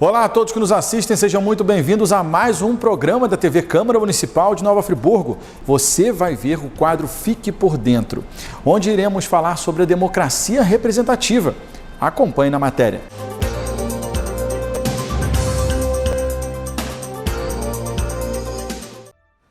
Olá a todos que nos assistem, sejam muito bem-vindos a mais um programa da TV Câmara Municipal de Nova Friburgo. Você vai ver o quadro Fique por Dentro, onde iremos falar sobre a democracia representativa. Acompanhe na matéria.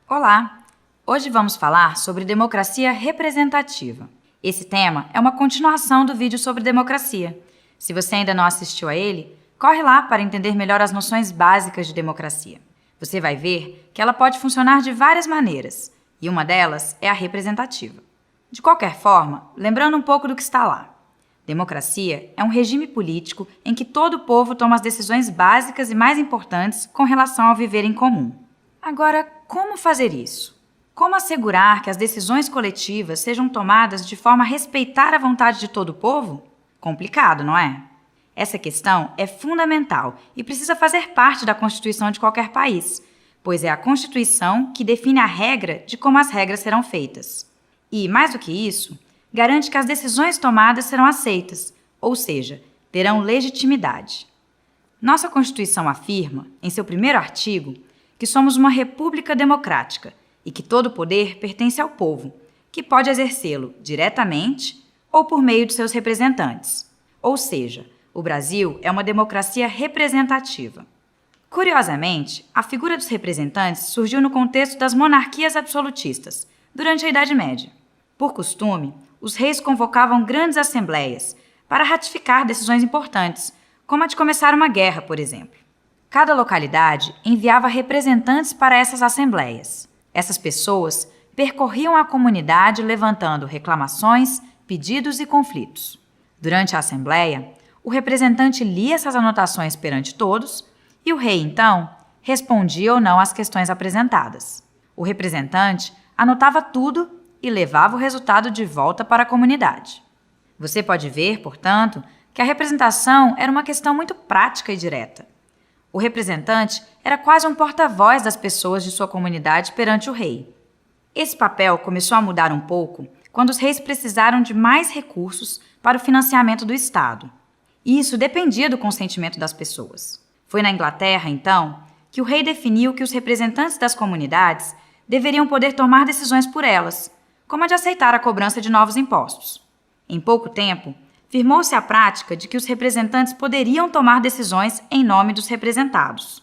Olá! Hoje vamos falar sobre democracia representativa. Esse tema é uma continuação do vídeo sobre democracia. Se você ainda não assistiu a ele, corre lá para entender melhor as noções básicas de democracia. Você vai ver que ela pode funcionar de várias maneiras, e uma delas é a representativa. De qualquer forma, lembrando um pouco do que está lá. Democracia é um regime político em que todo o povo toma as decisões básicas e mais importantes com relação ao viver em comum. Agora, como fazer isso? Como assegurar que as decisões coletivas sejam tomadas de forma a respeitar a vontade de todo o povo? Complicado, não é? Essa questão é fundamental e precisa fazer parte da Constituição de qualquer país, pois é a Constituição que define a regra de como as regras serão feitas. E, mais do que isso, garante que as decisões tomadas serão aceitas, ou seja, terão legitimidade. Nossa Constituição afirma, em seu primeiro artigo, que somos uma república democrática e que todo poder pertence ao povo, que pode exercê-lo diretamente ou por meio de seus representantes. Ou seja, o Brasil é uma democracia representativa. Curiosamente, a figura dos representantes surgiu no contexto das monarquias absolutistas, durante a Idade Média. Por costume, os reis convocavam grandes assembleias para ratificar decisões importantes, como a de começar uma guerra, por exemplo. Cada localidade enviava representantes para essas assembleias. Essas pessoas percorriam a comunidade levantando reclamações, pedidos e conflitos. Durante a assembleia, o representante lia essas anotações perante todos e o rei, então, respondia ou não às questões apresentadas. O representante anotava tudo e levava o resultado de volta para a comunidade. Você pode ver, portanto, que a representação era uma questão muito prática e direta. O representante era quase um porta-voz das pessoas de sua comunidade perante o rei. Esse papel começou a mudar um pouco quando os reis precisaram de mais recursos para o financiamento do Estado. E isso dependia do consentimento das pessoas. Foi na Inglaterra, então, que o rei definiu que os representantes das comunidades deveriam poder tomar decisões por elas, como a de aceitar a cobrança de novos impostos. Em pouco tempo, firmou-se a prática de que os representantes poderiam tomar decisões em nome dos representados.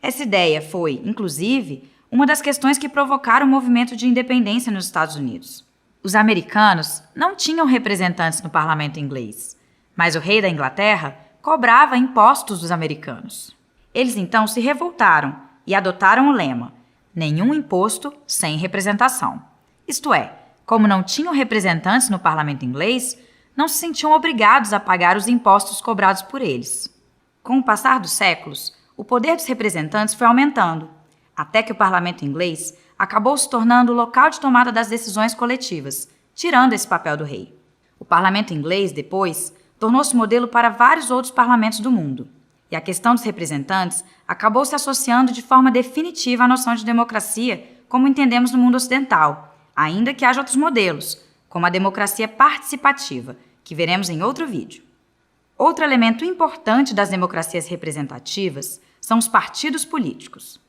Essa ideia foi, inclusive, uma das questões que provocaram o movimento de independência nos Estados Unidos. Os americanos não tinham representantes no parlamento inglês, mas o rei da Inglaterra cobrava impostos dos americanos. Eles então se revoltaram e adotaram o lema: nenhum imposto sem representação. Isto é, como não tinham representantes no parlamento inglês, não se sentiam obrigados a pagar os impostos cobrados por eles. Com o passar dos séculos, o poder dos representantes foi aumentando, até que o parlamento inglês acabou se tornando o local de tomada das decisões coletivas, tirando esse papel do rei. O parlamento inglês, depois, tornou-se modelo para vários outros parlamentos do mundo, e a questão dos representantes acabou se associando de forma definitiva à noção de democracia como entendemos no mundo ocidental, ainda que haja outros modelos, como a democracia participativa, que veremos em outro vídeo. Outro elemento importante das democracias representativas são os partidos políticos.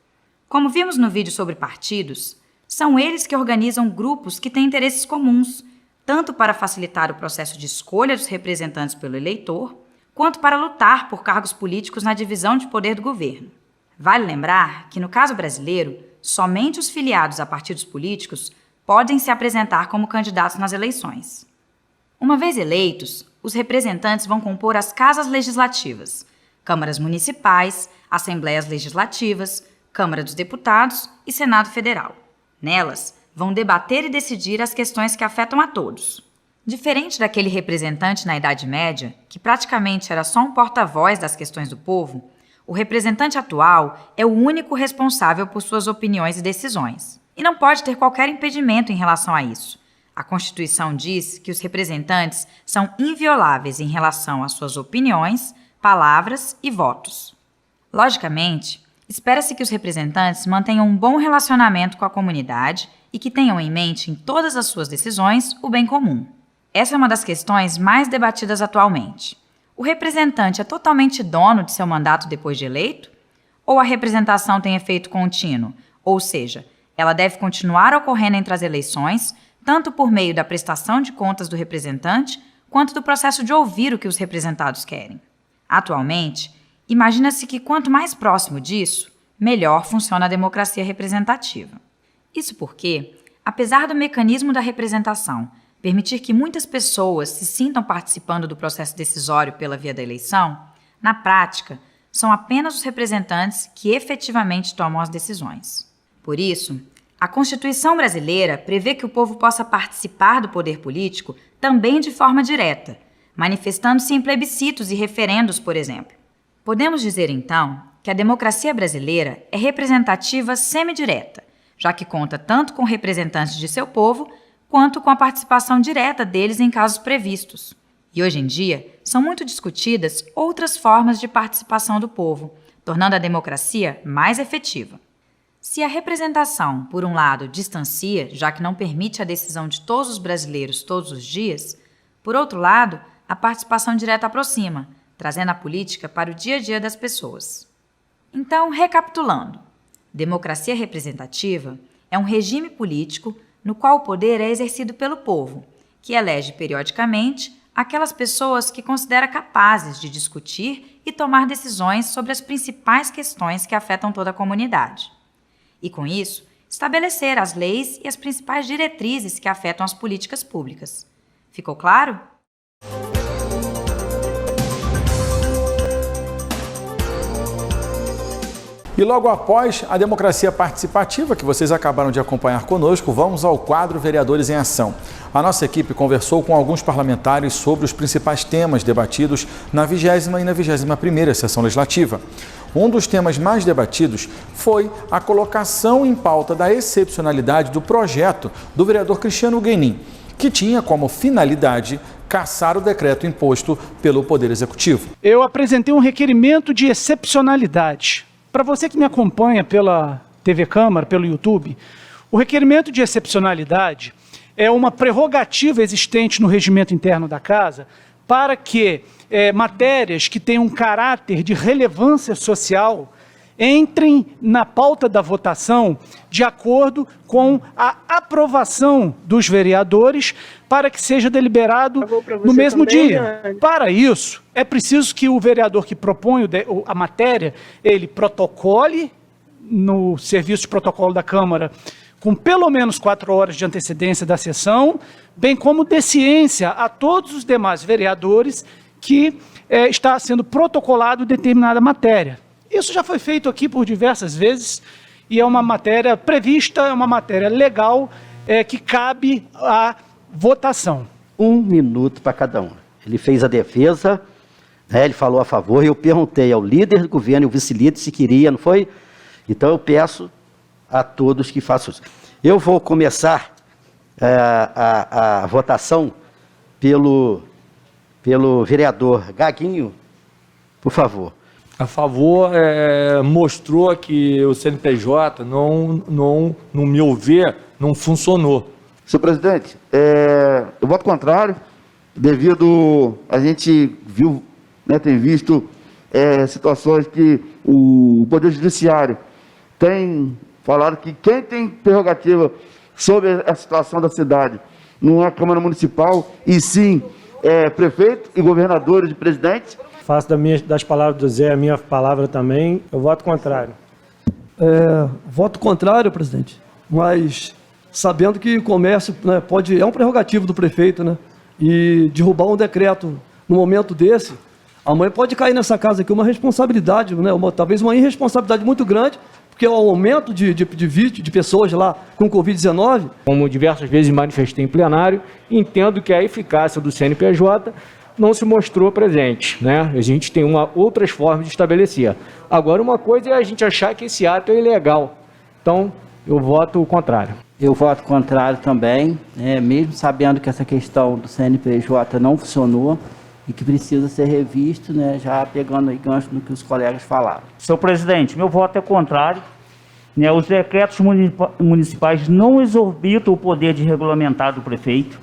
Como vimos no vídeo sobre partidos, são eles que organizam grupos que têm interesses comuns, tanto para facilitar o processo de escolha dos representantes pelo eleitor, quanto para lutar por cargos políticos na divisão de poder do governo. Vale lembrar que, no caso brasileiro, somente os filiados a partidos políticos podem se apresentar como candidatos nas eleições. Uma vez eleitos, os representantes vão compor as casas legislativas, câmaras municipais, assembleias legislativas, Câmara dos Deputados e Senado Federal. Nelas, vão debater e decidir as questões que afetam a todos. Diferente daquele representante na Idade Média, que praticamente era só um porta-voz das questões do povo, o representante atual é o único responsável por suas opiniões e decisões. E não pode ter qualquer impedimento em relação a isso. A Constituição diz que os representantes são invioláveis em relação às suas opiniões, palavras e votos. Logicamente, espera-se que os representantes mantenham um bom relacionamento com a comunidade e que tenham em mente em todas as suas decisões o bem comum. Essa é uma das questões mais debatidas atualmente. o representante é totalmente dono de seu mandato depois de eleito? Ou a representação tem efeito contínuo, ou seja, ela deve continuar ocorrendo entre as eleições, tanto por meio da prestação de contas do representante, quanto do processo de ouvir o que os representados querem? Atualmente, imagina-se que quanto mais próximo disso, melhor funciona a democracia representativa. Isso porque, apesar do mecanismo da representação permitir que muitas pessoas se sintam participando do processo decisório pela via da eleição, na prática, são apenas os representantes que efetivamente tomam as decisões. Por isso, a Constituição brasileira prevê que o povo possa participar do poder político também de forma direta, manifestando-se em plebiscitos e referendos, por exemplo. Podemos dizer, então, que a democracia brasileira é representativa semidireta, já que conta tanto com representantes de seu povo, quanto com a participação direta deles em casos previstos. E hoje em dia, são muito discutidas outras formas de participação do povo, tornando a democracia mais efetiva. Se a representação, por um lado, distancia, já que não permite a decisão de todos os brasileiros todos os dias, por outro lado, a participação direta aproxima, trazendo a política para o dia a dia das pessoas. Então, recapitulando, democracia representativa é um regime político no qual o poder é exercido pelo povo, que elege periodicamente aquelas pessoas que considera capazes de discutir e tomar decisões sobre as principais questões que afetam toda a comunidade. E, com isso, estabelecer as leis e as principais diretrizes que afetam as políticas públicas. Ficou claro? E logo após a democracia participativa, que vocês acabaram de acompanhar conosco, vamos ao quadro Vereadores em Ação. A nossa equipe conversou com alguns parlamentares sobre os principais temas debatidos na 20ª e na 21ª sessão legislativa. Um dos temas mais debatidos foi a colocação em pauta da excepcionalidade do projeto do vereador Cristiano Guenin, que tinha como finalidade cassar o decreto imposto pelo Poder Executivo. Eu apresentei um requerimento de excepcionalidade. Para você que me acompanha pela TV Câmara, pelo YouTube, o requerimento de excepcionalidade é uma prerrogativa existente no regimento interno da Casa para que matérias que tenham um caráter de relevância social entrem na pauta da votação de acordo com a aprovação dos vereadores para que seja deliberado no mesmo dia. Para isso, é preciso que o vereador que propõe a matéria, ele protocole no serviço de protocolo da Câmara com pelo menos 4 horas de antecedência da sessão, bem como dê ciência a todos os demais vereadores que está sendo protocolado determinada matéria. Isso já foi feito aqui por diversas vezes e é uma matéria prevista, é uma matéria legal que cabe à votação. 1 minuto para cada um. Ele fez a defesa, né, ele falou a favor, e eu perguntei ao líder do governo e ao vice-líder se queria, não foi? Então eu peço a todos que façam isso. Eu vou começar a votação pelo vereador Gaguinho, por favor. A favor, mostrou que o CNPJ, no meu ver, não funcionou. Senhor presidente, eu voto contrário, devido a gente viu, né, tem visto situações que o Poder Judiciário tem falado que quem tem prerrogativa sobre a situação da cidade não é a Câmara Municipal, e sim prefeito e governadores e presidentes. Faço das palavras do Zé a minha palavra também. Eu voto contrário. Voto contrário, presidente, mas sabendo que o comércio, né, é um prerrogativo do prefeito, né, e derrubar um decreto no momento desse, amanhã pode cair nessa casa aqui uma responsabilidade, né, talvez uma irresponsabilidade muito grande, porque o aumento de pessoas lá com Covid-19... Como diversas vezes manifestei em plenário, entendo que a eficácia do CNPJ não se mostrou presente, né? A gente tem outras formas de estabelecer. Agora, uma coisa é a gente achar que esse ato é ilegal. Então, eu voto contrário. Eu voto contrário também, mesmo sabendo que essa questão do CNPJ não funcionou e que precisa ser revisto, né, já pegando aí gancho no que os colegas falaram. Senhor presidente, meu voto é contrário. Né, os decretos municipais não exorbitam o poder de regulamentar do prefeito.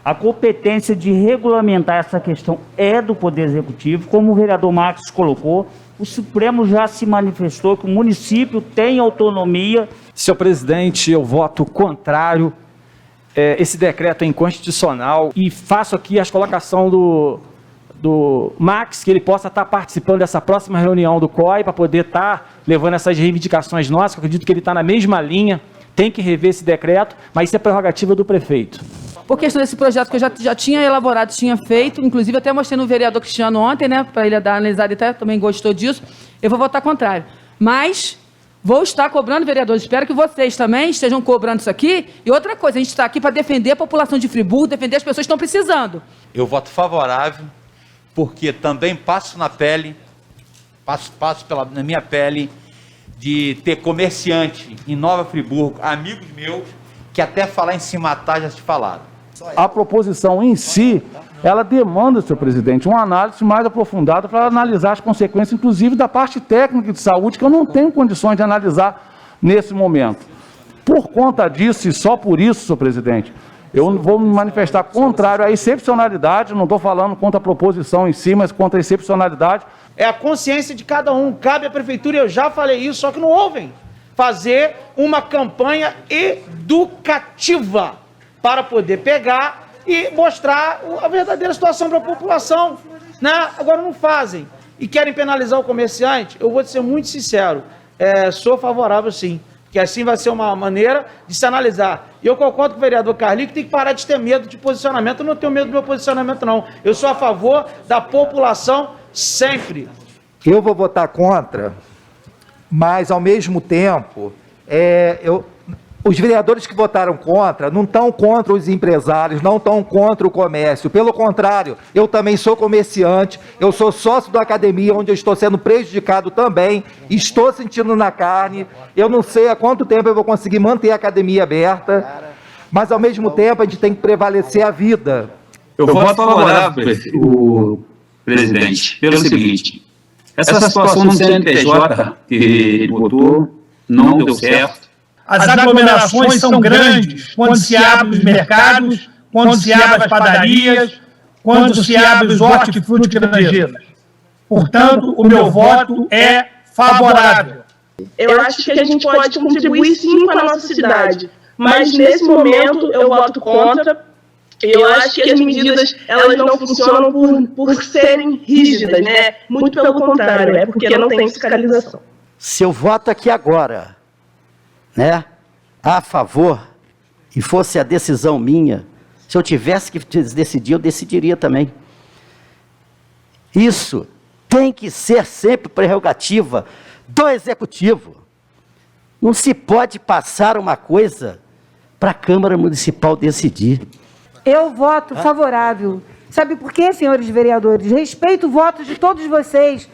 A competência de regulamentar essa questão é do Poder Executivo, como o vereador Marcos colocou. O Supremo já se manifestou que o município tem autonomia. Senhor presidente, eu voto contrário. Esse decreto é inconstitucional e faço aqui a colocação do Max, que ele possa estar participando dessa próxima reunião do COI para poder estar levando essas reivindicações nossas, que eu acredito que ele está na mesma linha, tem que rever esse decreto, mas isso é prerrogativa do prefeito. Por questão desse projeto que eu já tinha elaborado, tinha feito, inclusive até mostrei no vereador Cristiano ontem, né, para ele dar analisado, até também gostou disso, eu vou votar contrário. Mas vou estar cobrando, vereadores, espero que vocês também estejam cobrando isso aqui. E outra coisa, a gente está aqui para defender a população de Friburgo, defender as pessoas que estão precisando. Eu voto favorável, porque também passo na pele, na minha pele, de ter comerciante em Nova Friburgo, amigos meus, que até falar em se matar já se falaram. A proposição em si, ela demanda, senhor presidente, uma análise mais aprofundada para analisar as consequências, inclusive da parte técnica de saúde, que eu não tenho condições de analisar nesse momento. Por conta disso, e só por isso, senhor presidente, eu vou me manifestar contrário à excepcionalidade, não estou falando contra a proposição em si, mas contra a excepcionalidade. É a consciência de cada um, cabe à prefeitura, eu já falei isso, só que não ouvem, fazer uma campanha educativa para poder pegar e mostrar a verdadeira situação para a população, né? Agora não fazem e querem penalizar o comerciante. Eu vou ser muito sincero, sou favorável sim, que assim vai ser uma maneira de se analisar. E eu concordo com o vereador Carlinhos que tem que parar de ter medo de posicionamento. Eu não tenho medo do meu posicionamento, não. Eu sou a favor da população sempre. Eu vou votar contra, mas ao mesmo tempo, os vereadores que votaram contra não estão contra os empresários, não estão contra o comércio. Pelo contrário, eu também sou comerciante, eu sou sócio da academia, onde eu estou sendo prejudicado também, estou sentindo na carne. Eu não sei há quanto tempo eu vou conseguir manter a academia aberta, mas ao mesmo tempo a gente tem que prevalecer a vida. Eu voto favorável, presidente, pelo seguinte: essa situação no CNPJ que ele botou não deu certo. As aglomerações são grandes quando se abre os mercados, quando se abre as padarias, quando se abre os hortifruti granjeiros. Portanto, o meu voto é favorável. Eu acho que a gente pode contribuir sim com a nossa cidade, mas nesse momento eu voto contra. Eu acho que as medidas elas não funcionam por serem rígidas, né? Muito pelo contrário, é porque não tem fiscalização. Se eu voto aqui agora, né, a favor, e fosse a decisão minha, se eu tivesse que decidir, eu decidiria também. Isso tem que ser sempre prerrogativa do Executivo. Não se pode passar uma coisa para a Câmara Municipal decidir. Eu voto favorável. Sabe por quê, senhores vereadores? Respeito o voto de todos vocês,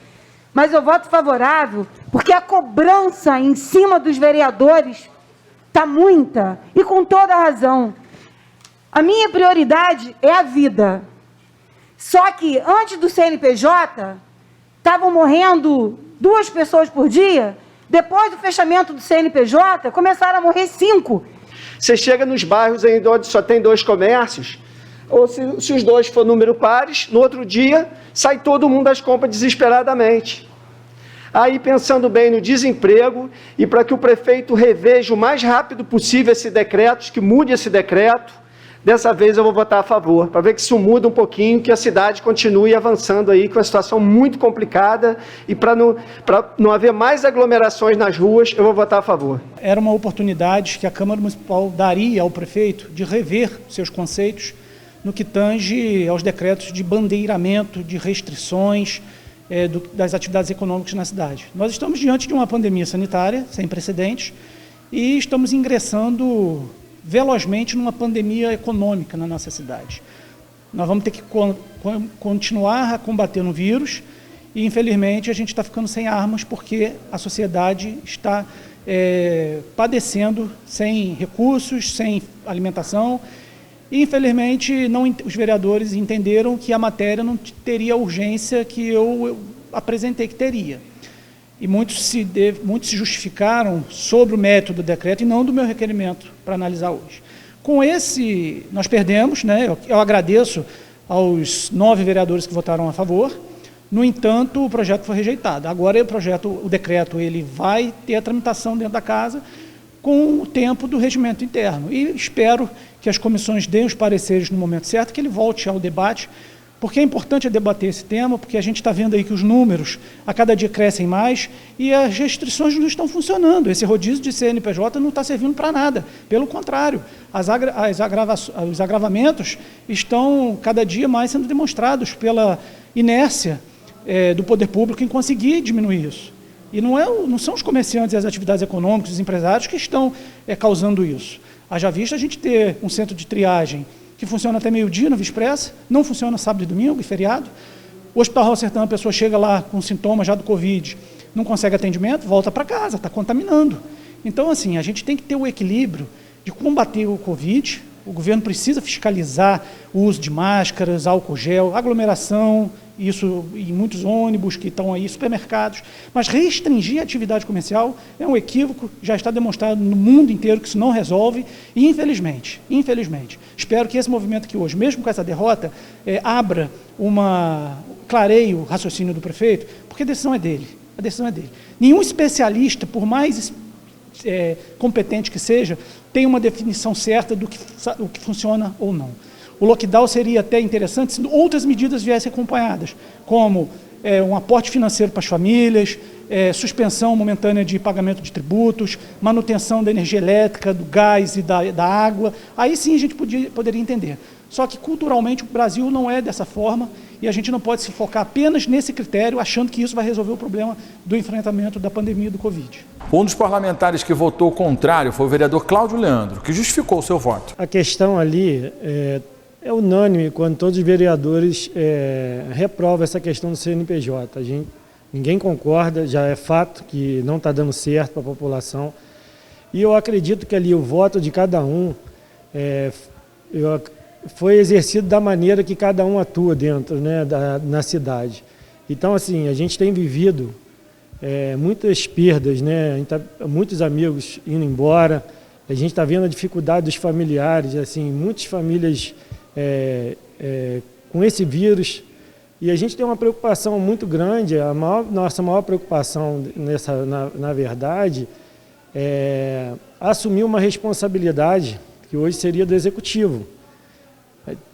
mas eu voto favorável porque a cobrança em cima dos vereadores está muita, e com toda a razão. A minha prioridade é a vida. Só que antes do CNPJ, estavam morrendo 2 pessoas por dia. Depois do fechamento do CNPJ, começaram a morrer 5. Você chega nos bairros ainda onde só tem 2 comércios, ou se os 2 for número pares, no outro dia sai todo mundo das compras desesperadamente. Aí, pensando bem no desemprego, e para que o prefeito reveja o mais rápido possível esse decreto, que mude esse decreto, dessa vez eu vou votar a favor, para ver que isso muda um pouquinho, que a cidade continue avançando aí com uma situação muito complicada, e para não haver mais aglomerações nas ruas, eu vou votar a favor. Era uma oportunidade que a Câmara Municipal daria ao prefeito de rever seus conceitos no que tange aos decretos de bandeiramento, de restrições das atividades econômicas na cidade. Nós estamos diante de uma pandemia sanitária sem precedentes e estamos ingressando velozmente numa pandemia econômica na nossa cidade. Nós vamos ter que continuar a combater no vírus e, infelizmente, a gente está ficando sem armas porque a sociedade está padecendo sem recursos, sem alimentação. E, infelizmente, os vereadores entenderam que a matéria não teria a urgência que eu apresentei que teria. E muitos se justificaram sobre o mérito do decreto e não do meu requerimento para analisar hoje. Com esse, nós perdemos, né? Eu agradeço aos 9 vereadores que votaram a favor. No entanto, o projeto foi rejeitado. Agora o decreto, ele vai ter a tramitação dentro da casa com o tempo do regimento interno. E espero que as comissões deem os pareceres no momento certo, que ele volte ao debate, porque é importante debater esse tema, porque a gente está vendo aí que os números a cada dia crescem mais e as restrições não estão funcionando. Esse rodízio de CNPJ não está servindo para nada. Pelo contrário, os agravamentos estão cada dia mais sendo demonstrados pela inércia do poder público em conseguir diminuir isso. E não são os comerciantes e as atividades econômicas, os empresários que estão causando isso. Haja vista a gente ter um centro de triagem que funciona até meio-dia na Via Expressa, não funciona sábado e domingo e feriado. O Hospital Raul Sertão, a pessoa chega lá com sintomas já do Covid, não consegue atendimento, volta para casa, está contaminando. Então, assim, a gente tem que ter o equilíbrio de combater o Covid. O governo precisa fiscalizar o uso de máscaras, álcool gel, aglomeração, isso em muitos ônibus que estão aí, supermercados, mas restringir a atividade comercial é um equívoco, já está demonstrado no mundo inteiro que isso não resolve, e infelizmente, espero que esse movimento aqui hoje, mesmo com essa derrota, clareie o raciocínio do prefeito, porque a decisão é dele, Nenhum especialista, por mais competente que seja, tem uma definição certa do que funciona ou não. O lockdown seria até interessante se outras medidas viessem acompanhadas, como um aporte financeiro para as famílias, suspensão momentânea de pagamento de tributos, manutenção da energia elétrica, do gás e da água. Aí sim a gente poderia entender. Só que culturalmente o Brasil não é dessa forma e a gente não pode se focar apenas nesse critério, achando que isso vai resolver o problema do enfrentamento da pandemia do Covid. Um dos parlamentares que votou contrário foi o vereador Cláudio Leandro, que justificou o seu voto. A questão ali é unânime quando todos os vereadores reprovam essa questão do CNPJ. Ninguém concorda, já é fato que não está dando certo para a população. E eu acredito que ali o voto de cada um foi exercido da maneira que cada um atua dentro, né, na cidade. Então, assim, a gente tem vivido muitas perdas, né, muitos amigos indo embora, a gente está vendo a dificuldade dos familiares, assim, muitas famílias com esse vírus, e a gente tem uma preocupação muito grande. Nossa maior preocupação na verdade, é assumir uma responsabilidade que hoje seria do Executivo.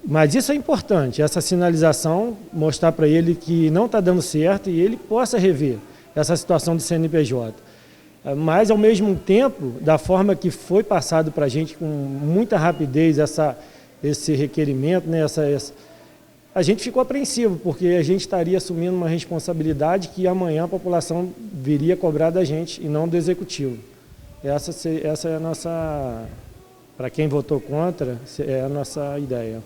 Mas isso é importante, essa sinalização, mostrar para ele que não está dando certo e ele possa rever essa situação do CNPJ. Mas, ao mesmo tempo, da forma que foi passado para a gente com muita rapidez esse requerimento, né, a gente ficou apreensivo, porque a gente estaria assumindo uma responsabilidade que amanhã a população viria cobrar da gente e não do Executivo. Essa é a nossa, para quem votou contra, é a nossa ideia.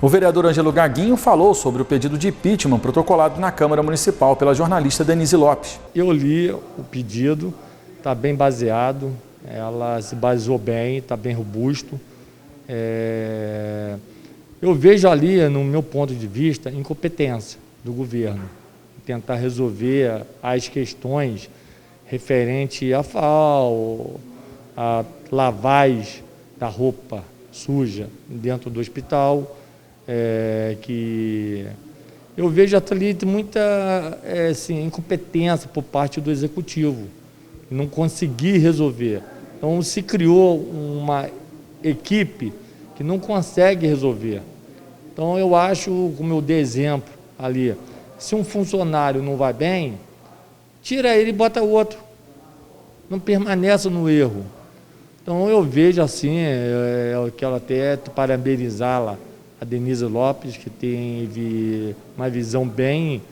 O vereador Ângelo Gaguinho falou sobre o pedido de impeachment protocolado na Câmara Municipal pela jornalista Denise Lopes. Eu li o pedido, está bem baseado, ela se baseou bem, está bem robusto. Eu vejo ali, no meu ponto de vista, incompetência do governo em tentar resolver as questões referentes à FAO, a lavagem da roupa suja dentro do hospital, que eu vejo ali muita incompetência por parte do Executivo, não conseguir resolver. Então se criou uma equipe que não consegue resolver. Então eu acho, como eu dei exemplo ali, se um funcionário não vai bem, tira ele e bota outro. Não permaneça no erro. Então eu vejo assim, eu quero até parabenizá-la, a Denise Lopes, que tem uma visão bem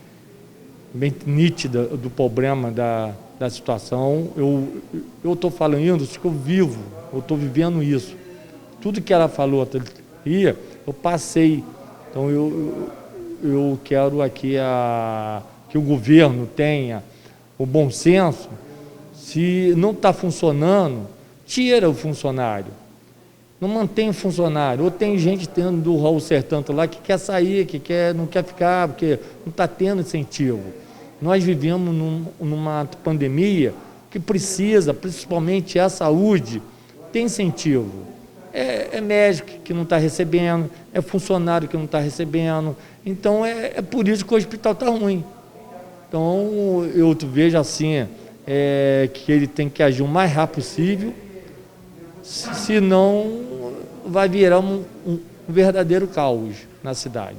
nítida do problema da situação. Eu estou falando isso que eu estou vivendo isso. Tudo que ela falou ali, eu passei. Então eu quero aqui que o governo tenha o bom senso. Se não está funcionando, tira o funcionário. Não mantém o funcionário. Ou tem gente tendo do Raul Sertão lá que quer sair, não quer ficar, porque não está tendo incentivo. Nós vivemos numa pandemia que precisa, principalmente a saúde, ter incentivo. é médico que não está recebendo, é funcionário que não está recebendo. Então, é por isso que o hospital está ruim. Então, eu vejo assim, que ele tem que agir o mais rápido possível, senão vai virar um verdadeiro caos na cidade.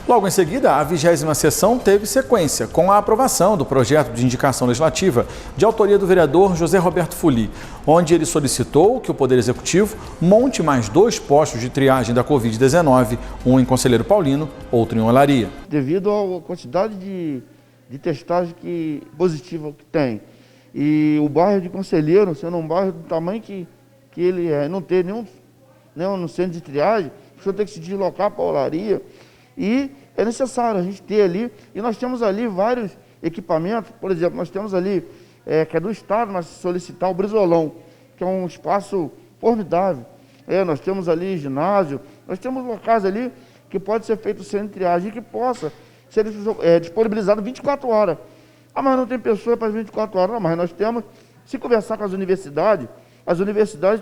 Logo em seguida, a 20ª sessão teve sequência, com a aprovação do projeto de indicação legislativa de autoria do vereador José Roberto Fuli, onde ele solicitou que o Poder Executivo monte mais 2 postos de triagem da Covid-19, um em Conselheiro Paulino, outro em Olaria. Devido à quantidade de testagem positiva que tem, e o bairro de Conselheiro, sendo um bairro do tamanho que ele é, não ter nenhum centro de triagem, a pessoa tem que se deslocar para a Olaria. E é necessário a gente ter ali, e nós temos ali vários equipamentos, por exemplo, nós temos ali, que é do Estado, nós solicitar o Brizolão, que é um espaço formidável. Nós temos ali ginásio, nós temos locais ali que pode ser feito centro de triagem e que possa ser disponibilizado 24 horas. Ah, mas não tem pessoa para 24 horas, não, mas nós temos, se conversar com as universidades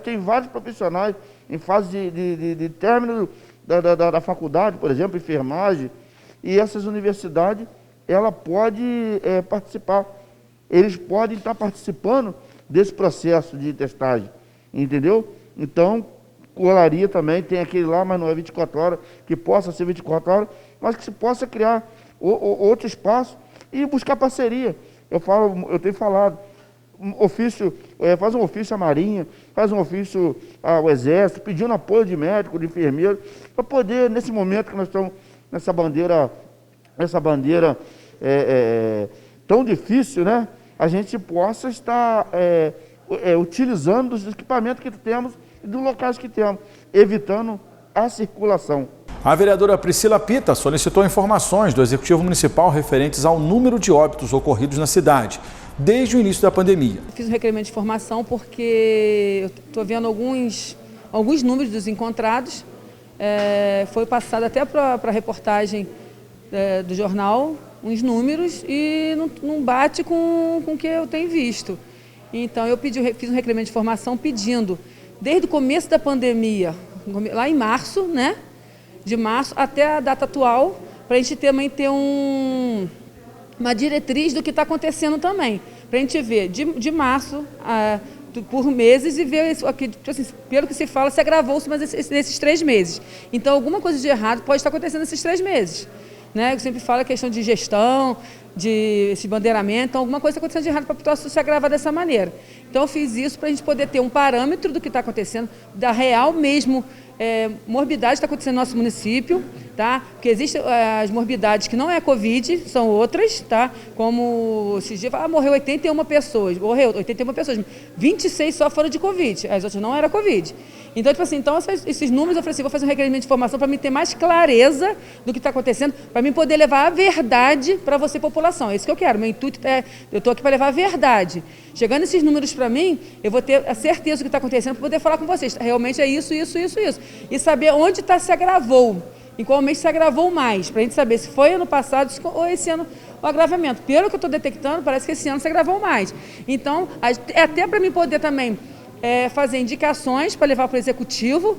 têm vários profissionais em fase de término da faculdade, por exemplo, enfermagem, e essas universidades, ela pode participar, eles podem estar participando desse processo de testagem, entendeu? Então, Olaria também tem aquele lá, mas não é 24 horas, que possa ser 24 horas, mas que se possa criar outro espaço e buscar parceria. Eu tenho falado, faz um ofício à Marinha, faz um ofício ao Exército, pedindo apoio de médico, de enfermeiro, para poder, nesse momento que nós estamos nessa bandeira tão difícil, né, a gente possa estar utilizando dos equipamentos que temos e dos locais que temos, evitando a circulação. A vereadora Priscila Pita solicitou informações do Executivo Municipal referentes ao número de óbitos ocorridos na cidade desde o início da pandemia. Fiz um requerimento de informação porque eu estou vendo alguns números dos encontrados. Foi passado até para a reportagem do jornal uns números e não bate com o que eu tenho visto. Então eu fiz um requerimento de informação pedindo, desde o começo da pandemia, lá em março, né? De março até a data atual, para a gente também ter uma diretriz do que está acontecendo também. Para a gente ver de março por meses e ver isso aqui, assim, pelo que se fala, se agravou-se nesses 3 meses. Então, alguma coisa de errado pode estar acontecendo nesses 3 meses. Né? Eu sempre falo a questão de gestão, esse bandeiramento, então alguma coisa está acontecendo de errado para a situação se agravar dessa maneira. Então, eu fiz isso para a gente poder ter um parâmetro do que está acontecendo, da real mesmo morbidade que está acontecendo no nosso município, tá? Porque existem as morbidades que não é Covid, são outras, tá? Como esses dias, morreu 81 pessoas, 26 só foram de Covid, as outras não era Covid. Então, tipo assim, esses números eu falei assim, vou fazer um requerimento de informação para mim ter mais clareza do que está acontecendo, para mim poder levar a verdade para você, população. É isso que eu quero. Meu intuito eu estou aqui para levar a verdade. Chegando esses números para mim, eu vou ter a certeza do que está acontecendo para poder falar com vocês. Realmente é isso. E saber onde se agravou, em qual mês se agravou mais, para a gente saber se foi ano passado ou esse ano o agravamento. Pelo que eu estou detectando, parece que esse ano se agravou mais. Então, até para mim poder também fazer indicações para levar para o Executivo,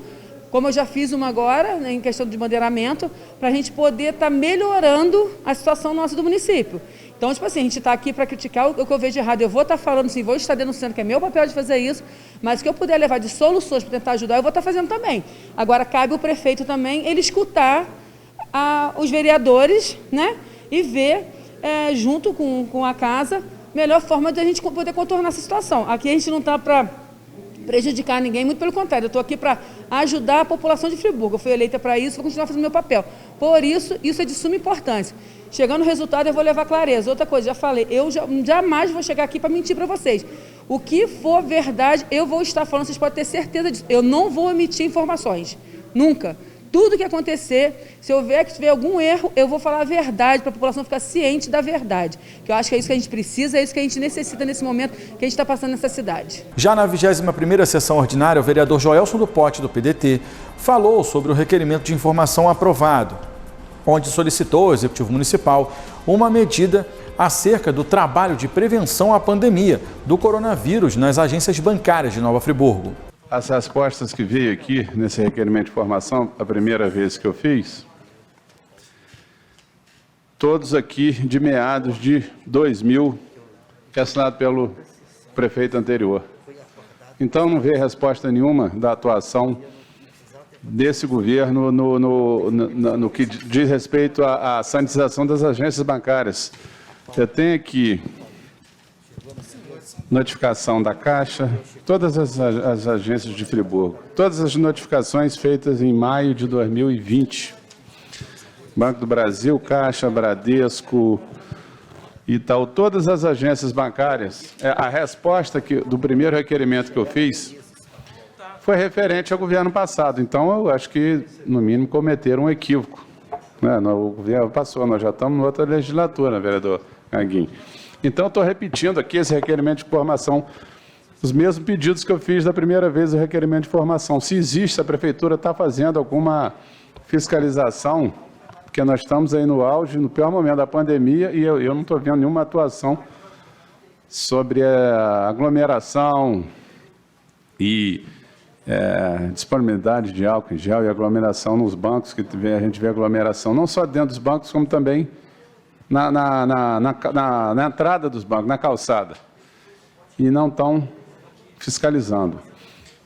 como eu já fiz uma agora, né, em questão de bandeiramento, para a gente poder estar melhorando a situação nossa do município. Então, tipo assim, a gente está aqui para criticar o que eu vejo de errado. Eu vou estar falando assim, vou estar denunciando, que é meu papel de fazer isso, mas o que eu puder levar de soluções para tentar ajudar, eu vou estar fazendo também. Agora, cabe o prefeito também, ele escutar os vereadores, né, e ver, junto com a casa, melhor forma de a gente poder contornar essa situação. Aqui a gente não está para prejudicar ninguém, muito pelo contrário, eu estou aqui para ajudar a população de Friburgo. Eu fui eleita para isso, vou continuar fazendo meu papel. Por isso, isso é de suma importância. Chegando no resultado, eu vou levar clareza. Outra coisa, já falei, eu jamais vou chegar aqui para mentir para vocês. O que for verdade, eu vou estar falando, vocês podem ter certeza disso. Eu não vou emitir informações, nunca. Tudo que acontecer, se eu ver que tiver algum erro, eu vou falar a verdade, para a população ficar ciente da verdade. Que eu acho que é isso que a gente precisa, é isso que a gente necessita nesse momento que a gente está passando nessa cidade. Já na 21ª sessão ordinária, o vereador Joelson do Pote, do PDT, falou sobre o requerimento de informação aprovado, onde solicitou ao Executivo Municipal uma medida acerca do trabalho de prevenção à pandemia do coronavírus nas agências bancárias de Nova Friburgo. as respostas que veio aqui nesse requerimento de informação, a primeira vez que eu fiz, todos aqui de meados de 2000, que é assinado pelo prefeito anterior. Então, não veio resposta nenhuma da atuação desse governo no que diz respeito à sanitização das agências bancárias. Eu tenho aqui notificação da Caixa, todas as agências de Friburgo, todas as notificações feitas em maio de 2020. Banco do Brasil, Caixa, Bradesco, Itaú, todas as agências bancárias. A resposta do primeiro requerimento que eu fiz foi referente ao governo passado. Então, eu acho que, no mínimo, cometeram um equívoco. Né? O governo passou, nós já estamos em outra legislatura, vereador Aguim. Então, estou repetindo aqui esse requerimento de informação, os mesmos pedidos que eu fiz da primeira vez do requerimento de informação. Se existe, a Prefeitura está fazendo alguma fiscalização, porque nós estamos aí no auge, no pior momento da pandemia, e eu não estou vendo nenhuma atuação sobre a aglomeração e disponibilidade de álcool em gel e aglomeração nos bancos, que a gente vê aglomeração não só dentro dos bancos, como também na entrada dos bancos, na calçada. E não estão fiscalizando.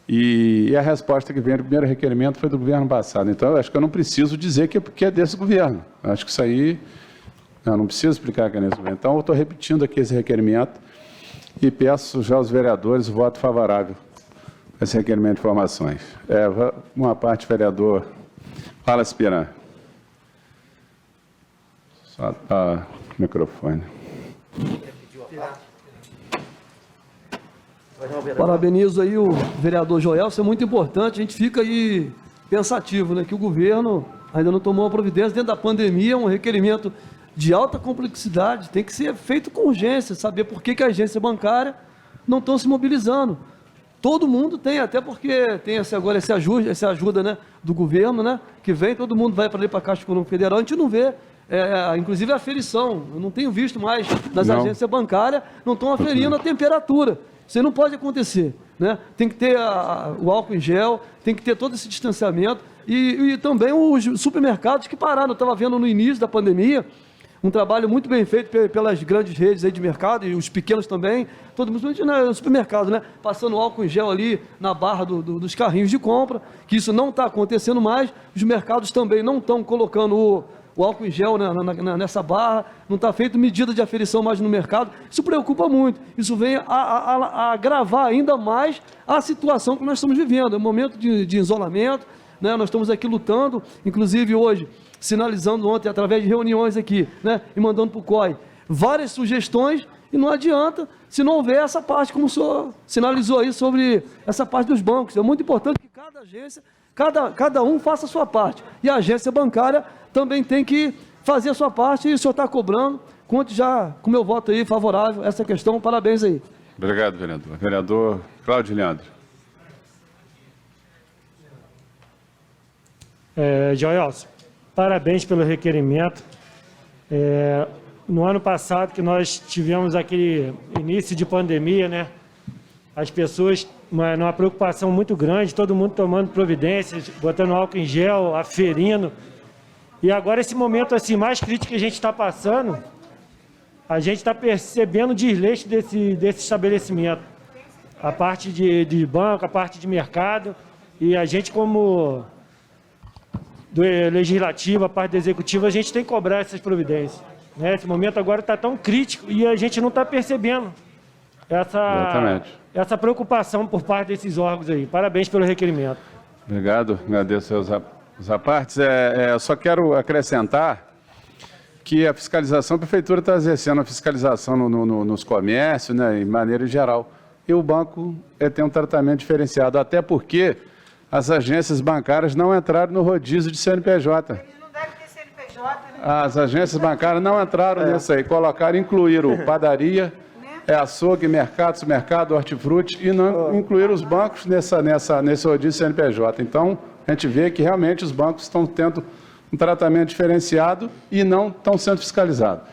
E a resposta que veio no primeiro requerimento foi do governo passado. Então, eu acho que eu não preciso dizer que é desse governo. Eu acho que isso aí, eu não preciso explicar que é desse governo. Então, eu estou repetindo aqui esse requerimento e peço já aos vereadores o voto favorável a esse requerimento de informações. Uma parte, vereador, fala, Aspiran. Só o microfone. Parabenizo aí o vereador Joel, isso é muito importante, a gente fica aí pensativo, né, que o governo ainda não tomou uma providência dentro da pandemia, um requerimento de alta complexidade, tem que ser feito com urgência, saber por que a agência bancária não estão se mobilizando. Todo mundo tem, até porque tem agora essa ajuda, né, do governo, né, que vem, todo mundo vai para ali para a Caixa Econômica Federal, a gente não vê, inclusive a aferição, eu não tenho visto mais nas agências bancárias, não estão aferindo a temperatura. Isso aí não pode acontecer, né? Tem que ter o álcool em gel, tem que ter todo esse distanciamento e também os supermercados que pararam. Eu estava vendo no início da pandemia um trabalho muito bem feito pelas grandes redes aí de mercado e os pequenos também, todo mundo no supermercado, né? Passando álcool em gel ali na barra dos carrinhos de compra, que isso não está acontecendo mais. Os mercados também não estão colocando o álcool em gel nessa barra, não está feito medida de aferição mais no mercado. Isso preocupa muito, isso vem a agravar ainda mais a situação que nós estamos vivendo. É um momento de isolamento, né? Nós estamos aqui lutando, inclusive hoje, sinalizando ontem, através de reuniões aqui, né? E mandando para o COI várias sugestões, e não adianta se não houver essa parte, como o senhor sinalizou aí sobre essa parte dos bancos. É muito importante que cada agência, cada um faça a sua parte. E a agência bancária também tem que fazer a sua parte, e o senhor está cobrando. Conte já com o meu voto aí favorável a essa questão. Parabéns aí. Obrigado, vereador. Vereador Cláudio Leandro. Joelson, parabéns pelo requerimento. No ano passado, que nós tivemos aquele início de pandemia, né? As pessoas, numa preocupação muito grande, todo mundo tomando providências, botando álcool em gel, aferindo. E agora, esse momento assim mais crítico que a gente está passando, a gente está percebendo o desleixo desse estabelecimento. A parte de banco, a parte de mercado, e a gente, como do legislativo, a parte do executivo, a gente tem que cobrar essas providências. Né? Esse momento agora está tão crítico e a gente não está percebendo essa preocupação por parte desses órgãos aí. Parabéns pelo requerimento. Obrigado, agradeço os apartes. Eu só quero acrescentar que a fiscalização, a Prefeitura está exercendo a fiscalização nos comércios, né, em maneira geral. E o banco tem um tratamento diferenciado, até porque as agências bancárias não entraram no rodízio de CNPJ. Não deve ter CNPJ, né? As agências bancárias não entraram nisso aí, incluíram padaria, açougue, mercado, supermercado, hortifruti, e não incluíram os bancos nesse rodízio CNPJ. Então, a gente vê que realmente os bancos estão tendo um tratamento diferenciado e não estão sendo fiscalizados.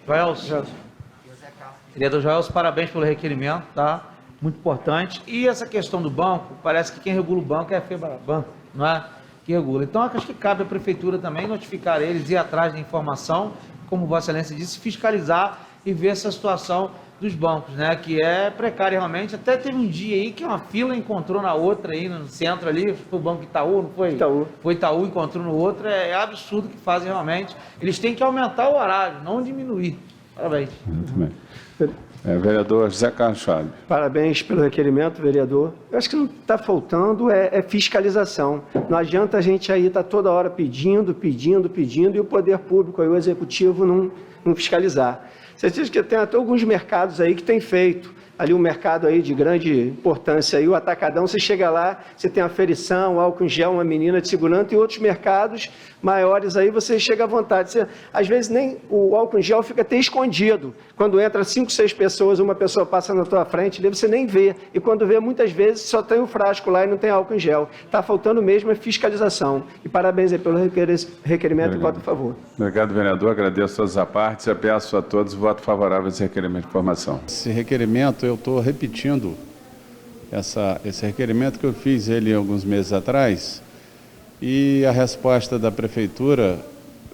Joelson. Vereador Joelson, parabéns pelo requerimento, tá? muito importante. E essa questão do banco, parece que quem regula o banco é a FEBRABAN, não é? Que regula. Então, acho que cabe à Prefeitura também notificar eles, ir atrás da informação, como Vossa Excelência disse, fiscalizar e ver essa situação dos bancos, né? Que é precária realmente. Até teve um dia aí que uma fila encontrou na outra aí no centro ali, foi o Banco Itaú, não foi? Itaú. Foi Itaú, encontrou no outro. É absurdo o que fazem realmente. Eles têm que aumentar o horário, não diminuir. Parabéns. Muito bem. Vereador José Carlos Schwab. Parabéns pelo requerimento, vereador. Eu acho que não está faltando fiscalização. Não adianta a gente aí estar toda hora pedindo, e o poder público, aí, o executivo, não fiscalizar. Você diz que tem até alguns mercados aí que tem feito. Ali um mercado aí de grande importância, aí, o Atacadão, você chega lá, você tem aferição, álcool em gel, uma menina de segurança, e outros mercados maiores aí você chega à vontade. Você, às vezes nem o álcool em gel fica até escondido. Quando entra 5, 6 pessoas, uma pessoa passa na tua frente, você nem vê. E quando vê, muitas vezes só tem o frasco lá e não tem álcool em gel. Está faltando mesmo a fiscalização. E parabéns aí pelo requerimento. Obrigado. E voto a favor. Obrigado, vereador. Agradeço todas as partes e peço a todos voto favorável a esse requerimento de informação. Esse requerimento, eu estou repetindo esse requerimento que eu fiz ele alguns meses atrás, e a resposta da Prefeitura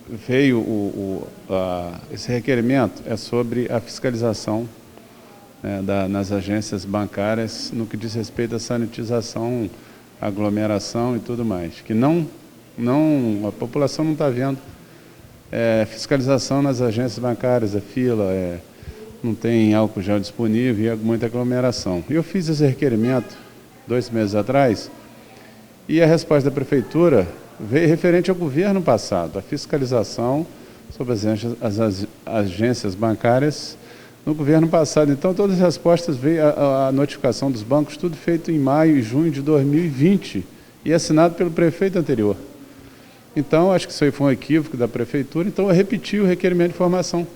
veio, esse requerimento é sobre a fiscalização, né, nas agências bancárias no que diz respeito à sanitização, aglomeração e tudo mais, que a população não está vendo fiscalização nas agências bancárias, a fila, não tem álcool gel disponível e muita aglomeração. Eu fiz esse requerimento 2 meses atrás, e a resposta da Prefeitura veio referente ao governo passado, a fiscalização sobre as agências bancárias no governo passado. Então, todas as respostas veio a notificação dos bancos, tudo feito em maio e junho de 2020 e assinado pelo prefeito anterior. Então, acho que isso aí foi um equívoco da Prefeitura, então eu repeti o requerimento de informação.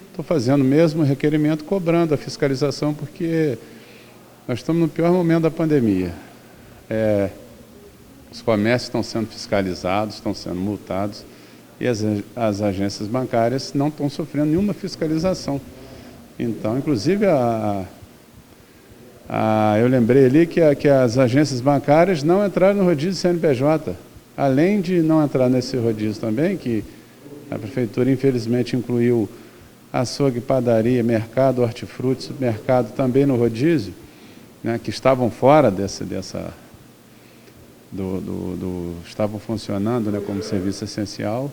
Estou fazendo mesmo o requerimento, cobrando a fiscalização, porque nós estamos no pior momento da pandemia. Os comércios estão sendo fiscalizados, estão sendo multados, e as agências bancárias não estão sofrendo nenhuma fiscalização. Então, inclusive, eu lembrei ali que as agências bancárias não entraram no rodízio CNPJ. Além de não entrar nesse rodízio também, que a Prefeitura, infelizmente, incluiu açougue, padaria, mercado, hortifruti, supermercado também no rodízio, né, que estavam fora estavam funcionando, né, como serviço essencial,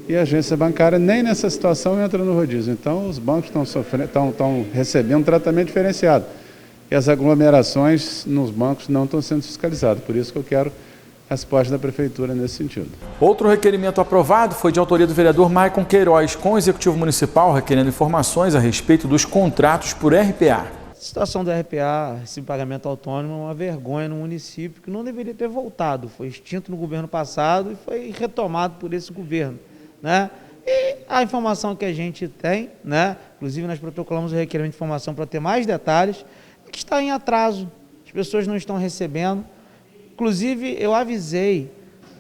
e a agência bancária nem nessa situação entra no rodízio. Então, os bancos estão recebendo um tratamento diferenciado. E as aglomerações nos bancos não estão sendo fiscalizadas. Por isso que eu quero a resposta da Prefeitura nesse sentido. Outro requerimento aprovado foi de autoria do vereador Maicon Queiroz, com o Executivo Municipal requerendo informações a respeito dos contratos por RPA. A situação do RPA, esse pagamento autônomo, é uma vergonha no município que não deveria ter voltado. Foi extinto no governo passado e foi retomado por esse governo, né? E a informação que a gente tem, né? Inclusive nós protocolamos o requerimento de informação para ter mais detalhes, que está em atraso, as pessoas não estão recebendo. Inclusive, eu avisei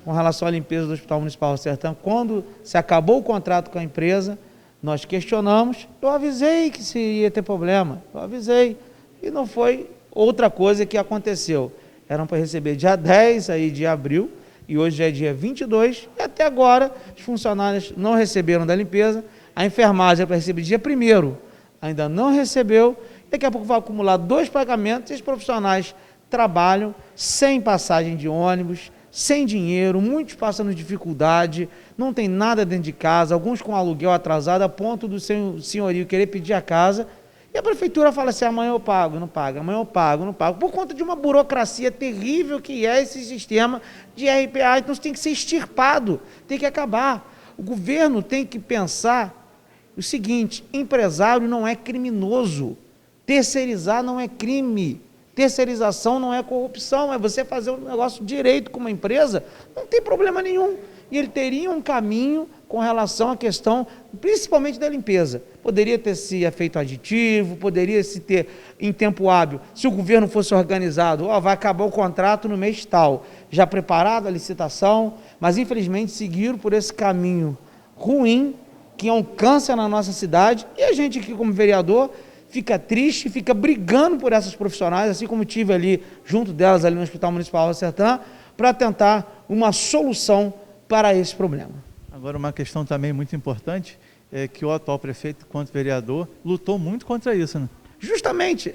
com relação à limpeza do Hospital Municipal do Sertão, quando se acabou o contrato com a empresa, nós questionamos, eu avisei que se ia ter problema, eu avisei, e não foi outra coisa que aconteceu. Eram para receber dia 10 aí de abril, e hoje já é dia 22, e até agora os funcionários não receberam da limpeza, a enfermagem é para receber dia 1º, ainda não recebeu, daqui a pouco vai acumular 2 pagamentos, e os profissionais trabalham sem passagem de ônibus, sem dinheiro, muitos passando dificuldade, não tem nada dentro de casa, alguns com aluguel atrasado, a ponto do senhorio querer pedir a casa, e a prefeitura fala assim, amanhã eu pago, não paga, amanhã eu pago, não pago, por conta de uma burocracia terrível que é esse sistema de RPA. Então isso tem que ser extirpado, tem que acabar. O governo tem que pensar o seguinte, empresário não é criminoso, terceirizar não é crime, terceirização não é corrupção, é você fazer um negócio direito com uma empresa, não tem problema nenhum. E ele teria um caminho com relação à questão, principalmente da limpeza. Poderia ter se feito aditivo, poderia se ter em tempo hábil, se o governo fosse organizado, vai acabar o contrato no mês tal, já preparado a licitação, mas infelizmente seguiram por esse caminho ruim, que é um câncer na nossa cidade, e a gente aqui como vereador fica triste, fica brigando por essas profissionais, assim como tive ali, junto delas, ali no Hospital Municipal do Sertã, para tentar uma solução para esse problema. Agora, uma questão também muito importante é que o atual prefeito, quanto vereador, lutou muito contra isso, né? Justamente,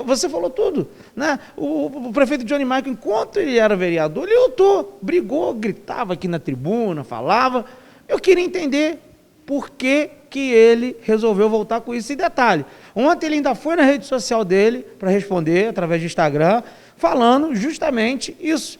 você falou tudo, né? O prefeito Johnny Michael, enquanto ele era vereador, ele lutou, brigou, gritava aqui na tribuna, falava. Eu queria entender por que ele resolveu voltar com isso. E detalhe, ontem ele ainda foi na rede social dele para responder, através do Instagram, falando justamente isso.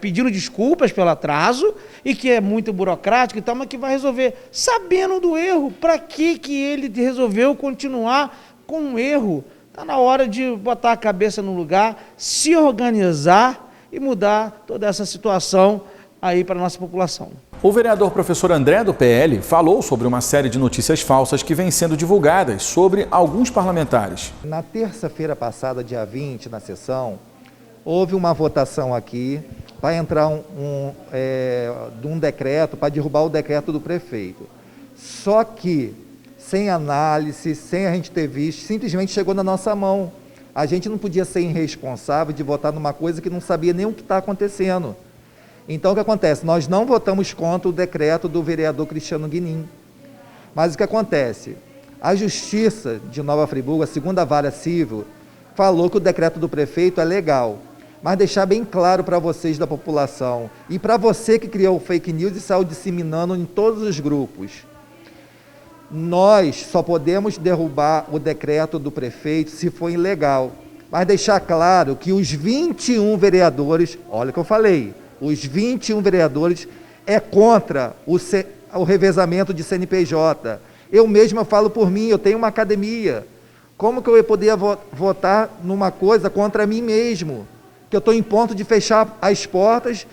Pedindo desculpas pelo atraso e que é muito burocrático e tal, mas que vai resolver. Sabendo do erro, para que ele resolveu continuar com o erro? Está na hora de botar a cabeça no lugar, se organizar e mudar toda essa situação aí para a nossa população. O vereador professor André, do PL, falou sobre uma série de notícias falsas que vêm sendo divulgadas sobre alguns parlamentares. Na terça-feira passada, dia 20, na sessão, houve uma votação aqui para entrar de um decreto, para derrubar o decreto do prefeito. Só que, sem análise, sem a gente ter visto, simplesmente chegou na nossa mão. A gente não podia ser irresponsável de votar numa coisa que não sabia nem o que está acontecendo. Então, o que acontece? Nós não votamos contra o decreto do vereador Cristiano Guinin. Mas o que acontece? A Justiça de Nova Friburgo, a segunda vara civil, falou que o decreto do prefeito é legal. Mas deixar bem claro para vocês da população e para você que criou o fake news e saiu disseminando em todos os grupos. Nós só podemos derrubar o decreto do prefeito se for ilegal. Mas deixar claro que os 21 vereadores, olha o que eu falei, os 21 vereadores é contra o revezamento de CNPJ. Eu mesma falo por mim, eu tenho uma academia. Como que eu ia poder votar numa coisa contra mim mesmo? Que eu estou em ponto de fechar as portas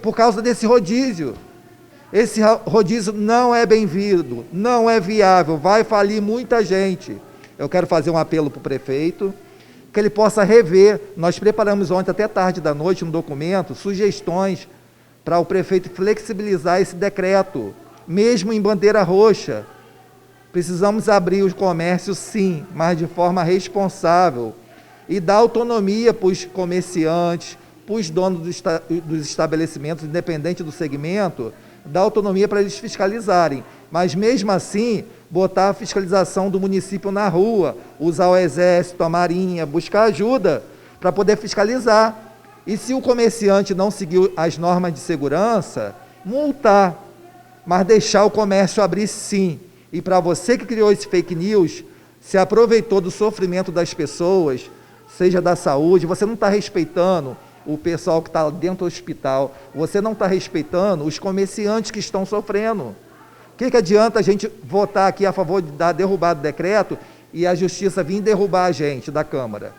por causa desse rodízio. Esse rodízio não é bem-vindo, não é viável, vai falir muita gente. Eu quero fazer um apelo para o prefeito, que ele possa rever. Nós preparamos ontem até tarde da noite um documento, sugestões para o prefeito flexibilizar esse decreto, mesmo em bandeira roxa. Precisamos abrir o comércio sim, mas de forma responsável e dar autonomia para os comerciantes, para os donos dos estabelecimentos, independente do segmento, dar autonomia para eles fiscalizarem. Mas mesmo assim, botar a fiscalização do município na rua, usar o exército, a marinha, buscar ajuda para poder fiscalizar. E se o comerciante não seguir as normas de segurança, multar, mas deixar o comércio abrir sim. E para você que criou esse fake news, se aproveitou do sofrimento das pessoas, seja da saúde, você não está respeitando o pessoal que está dentro do hospital, você não está respeitando os comerciantes que estão sofrendo. O que adianta a gente votar aqui a favor de dar derrubado o decreto e a Justiça vir derrubar a gente da Câmara?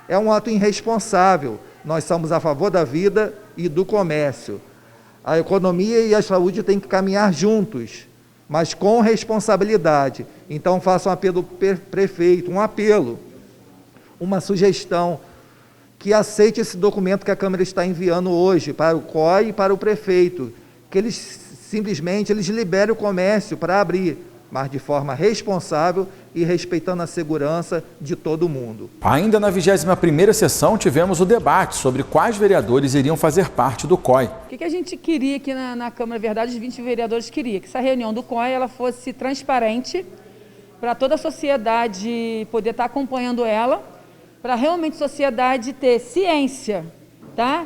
É um ato irresponsável. Nós somos a favor da vida e do comércio. A economia e a saúde têm que caminhar juntos, mas com responsabilidade. Então, faço um apelo prefeito, um apelo, uma sugestão, que aceite esse documento que a Câmara está enviando hoje para o COI e para o prefeito, que eles simplesmente liberem o comércio para abrir, mas de forma responsável e respeitando a segurança de todo mundo. Ainda na 21ª sessão tivemos o debate sobre quais vereadores iriam fazer parte do COI. O que a gente queria aqui na Câmara, na verdade, os 20 vereadores queriam que essa reunião do COI ela fosse transparente, para toda a sociedade poder estar acompanhando ela, para realmente a sociedade ter ciência, tá?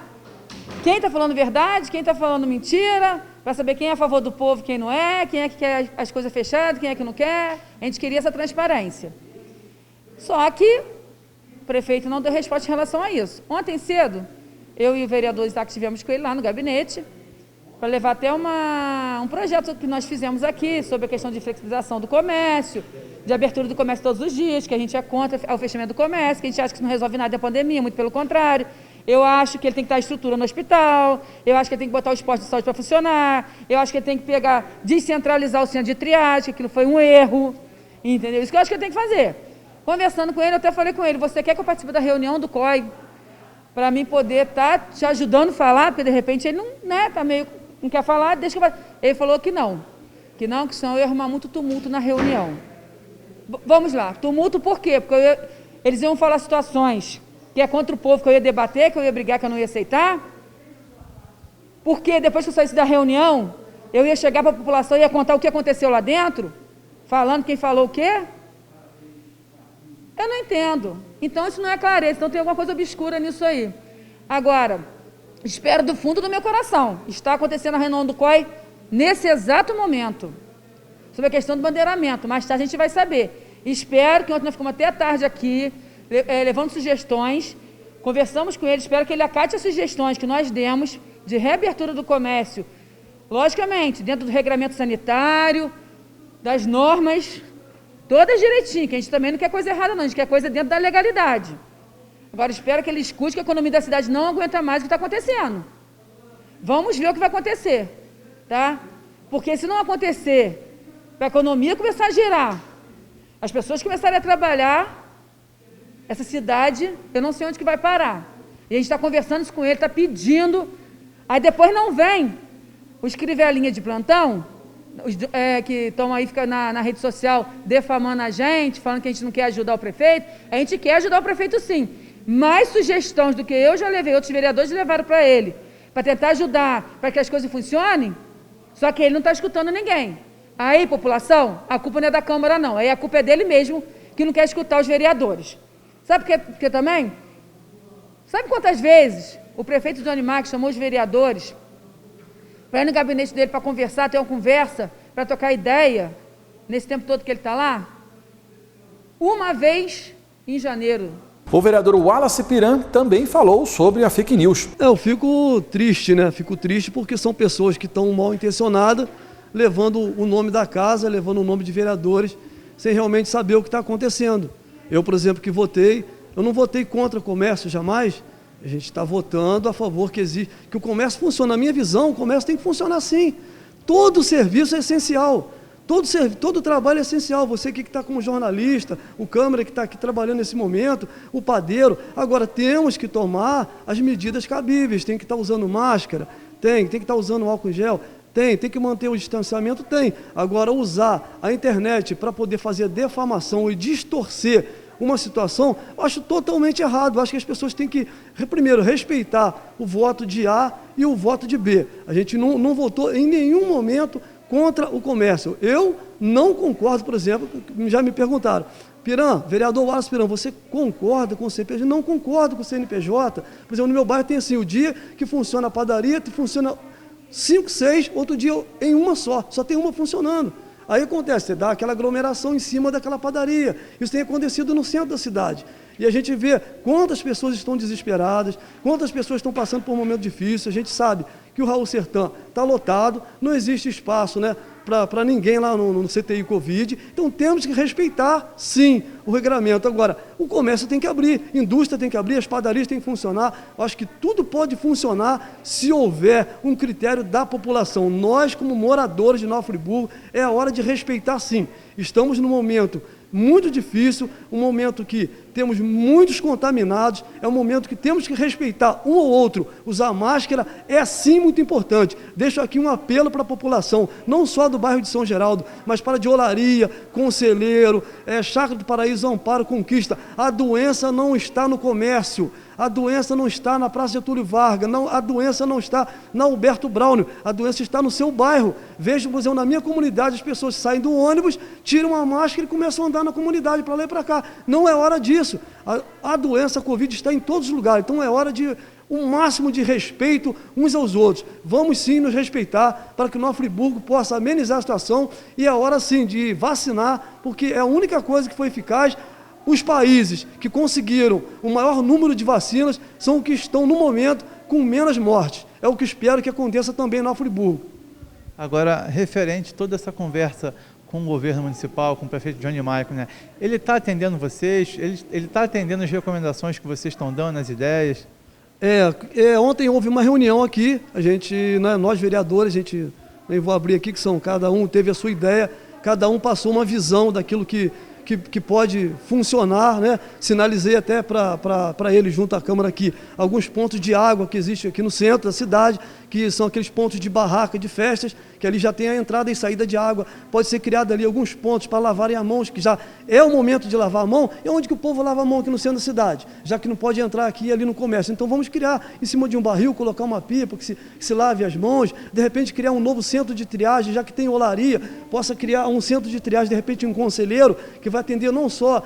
Quem está falando verdade, quem está falando mentira, para saber quem é a favor do povo, quem não é, quem é que quer as coisas fechadas, quem é que não quer. A gente queria essa transparência. Só que o prefeito não deu resposta em relação a isso. Ontem cedo, eu e o vereador Isaac estivemos com ele lá no gabinete, para levar até um projeto que nós fizemos aqui, sobre a questão de flexibilização do comércio, de abertura do comércio todos os dias, que a gente é contra o fechamento do comércio, que a gente acha que isso não resolve nada da pandemia, muito pelo contrário. Eu acho que ele tem que dar estrutura no hospital, eu acho que ele tem que botar os postos de saúde para funcionar, eu acho que ele tem que descentralizar o centro de triagem, que aquilo foi um erro, entendeu? Isso que eu acho que ele tem que fazer. Conversando com ele, eu até falei com ele, você quer que eu participe da reunião do COI, para mim poder estar te ajudando a falar, porque de repente ele não quer falar, deixa que eu... Ele falou que não, que senão eu ia arrumar muito tumulto na reunião. Vamos lá, tumulto por quê? Porque eles iam falar situações que é contra o povo, que eu ia debater, que eu ia brigar, que eu não ia aceitar. Porque depois que eu saísse da reunião, eu ia chegar para a população e ia contar o que aconteceu lá dentro, falando quem falou o quê. Eu não entendo. Então isso não é clareza, então tem alguma coisa obscura nisso aí. Agora, espero do fundo do meu coração, está acontecendo a reunião do COI nesse exato momento, sobre a questão do bandeiramento, mais tarde a gente vai saber. Espero que ontem nós ficamos até tarde aqui, levando sugestões, conversamos com ele, espero que ele acate as sugestões que nós demos de reabertura do comércio, logicamente, dentro do regramento sanitário, das normas, todas direitinho, que a gente também não quer coisa errada não, a gente quer coisa dentro da legalidade. Agora espero que ele escute que a economia da cidade não aguenta mais o que está acontecendo. Vamos ver o que vai acontecer, tá? Porque se não acontecer, para a economia começar a girar, as pessoas começarem a trabalhar, essa cidade, eu não sei onde que vai parar. E a gente está conversando isso com ele, está pedindo, aí depois não vem os crivelinha de plantão, que estão aí, fica na rede social defamando a gente, falando que a gente não quer ajudar o prefeito. A gente quer ajudar o prefeito sim. Mais sugestões do que eu já levei, outros vereadores levaram para ele, para tentar ajudar, para que as coisas funcionem, só que ele não está escutando ninguém. Aí, população, a culpa não é da Câmara não, aí a culpa é dele mesmo, que não quer escutar os vereadores. Sabe por que também? Sabe quantas vezes o prefeito Johnny Max chamou os vereadores para ir no gabinete dele para conversar, ter uma conversa, para trocar ideia, nesse tempo todo que ele está lá? Uma vez em janeiro. O vereador Wallace Piran também falou sobre a fake news. Eu fico triste, né? Fico triste porque são pessoas que estão mal intencionadas, levando o nome da casa, levando o nome de vereadores, sem realmente saber o que está acontecendo. Eu, por exemplo, que votei, eu não votei contra o comércio jamais. A gente está votando a favor que o comércio funcione. Na minha visão, o comércio tem que funcionar assim. Todo serviço é essencial. Todo trabalho é essencial. Você que está como jornalista, o câmera que está aqui trabalhando nesse momento, o padeiro. Agora, temos que tomar as medidas cabíveis. Tem que estar usando máscara, tem que estar usando álcool em gel, tem que manter o distanciamento, tem. Agora, usar a internet para poder fazer defamação e distorcer uma situação, eu acho totalmente errado. Eu acho que as pessoas têm que, primeiro, respeitar o voto de A e o voto de B. A gente não votou em nenhum momento contra o comércio. Eu não concordo, por exemplo, já me perguntaram, Piran, vereador Wallace Piran, você concorda com o CNPJ? Não concordo com o CNPJ. Por exemplo, no meu bairro tem assim, o dia que funciona a padaria, funciona 5, 6, outro dia em uma só tem uma funcionando. Aí acontece, você dá aquela aglomeração em cima daquela padaria. Isso tem acontecido no centro da cidade. E a gente vê quantas pessoas estão desesperadas, quantas pessoas estão passando por um momento difícil. A gente sabe que o Raul Sertã está lotado, não existe espaço, né, para ninguém lá no CTI Covid. Então temos que respeitar, sim, o regramento. Agora, o comércio tem que abrir, a indústria tem que abrir, as padarias têm que funcionar. Eu acho que tudo pode funcionar se houver um critério da população. Nós, como moradores de Nova Friburgo, é a hora de respeitar, sim. Estamos num momento muito difícil, um momento que temos muitos contaminados, é um momento que temos que respeitar um ou outro. Usar máscara é sim muito importante. Deixo aqui um apelo para a população, não só do bairro de São Geraldo, mas para de Olaria, Conselheiro, Chácara do Paraíso, Amparo, Conquista. A doença não está no comércio, a doença não está na Praça Getúlio Vargas, a doença não está na Alberto Braunio, a doença está no seu bairro. Vejo, por exemplo, na minha comunidade, as pessoas saem do ônibus, tiram a máscara e começam a andar na comunidade, para lá e para cá. Não é hora disso. A doença, a Covid, está em todos os lugares, então é hora de um máximo de respeito uns aos outros. Vamos sim nos respeitar para que o Nova Friburgo possa amenizar a situação, e é hora sim de vacinar, porque é a única coisa que foi eficaz. Os países que conseguiram o maior número de vacinas são os que estão, no momento, com menos mortes. É o que espero que aconteça também em Nova Friburgo. Agora, referente a toda essa conversa com o governo municipal, com o prefeito Johnny Maicon, né? Ele está atendendo vocês? Ele está atendendo as recomendações que vocês estão dando, as ideias? Ontem houve uma reunião aqui, a gente, nós vereadores, nem vou abrir aqui, cada um teve a sua ideia, cada um passou uma visão daquilo que pode funcionar, né? Sinalizei até para ele, junto à Câmara aqui, alguns pontos de água que existem aqui no centro da cidade, que são aqueles pontos de barraca, de festas, que ali já tem a entrada e saída de água. Pode ser criado ali alguns pontos para lavarem a mão, que já é o momento de lavar a mão. E onde que o povo lava a mão aqui no centro da cidade? Já que não pode entrar aqui e ali no comércio. Então vamos criar em cima de um barril, colocar uma pipa que se lave as mãos, de repente criar um novo centro de triagem, já que tem olaria, possa criar um centro de triagem, de repente um conselheiro, que vai atender não só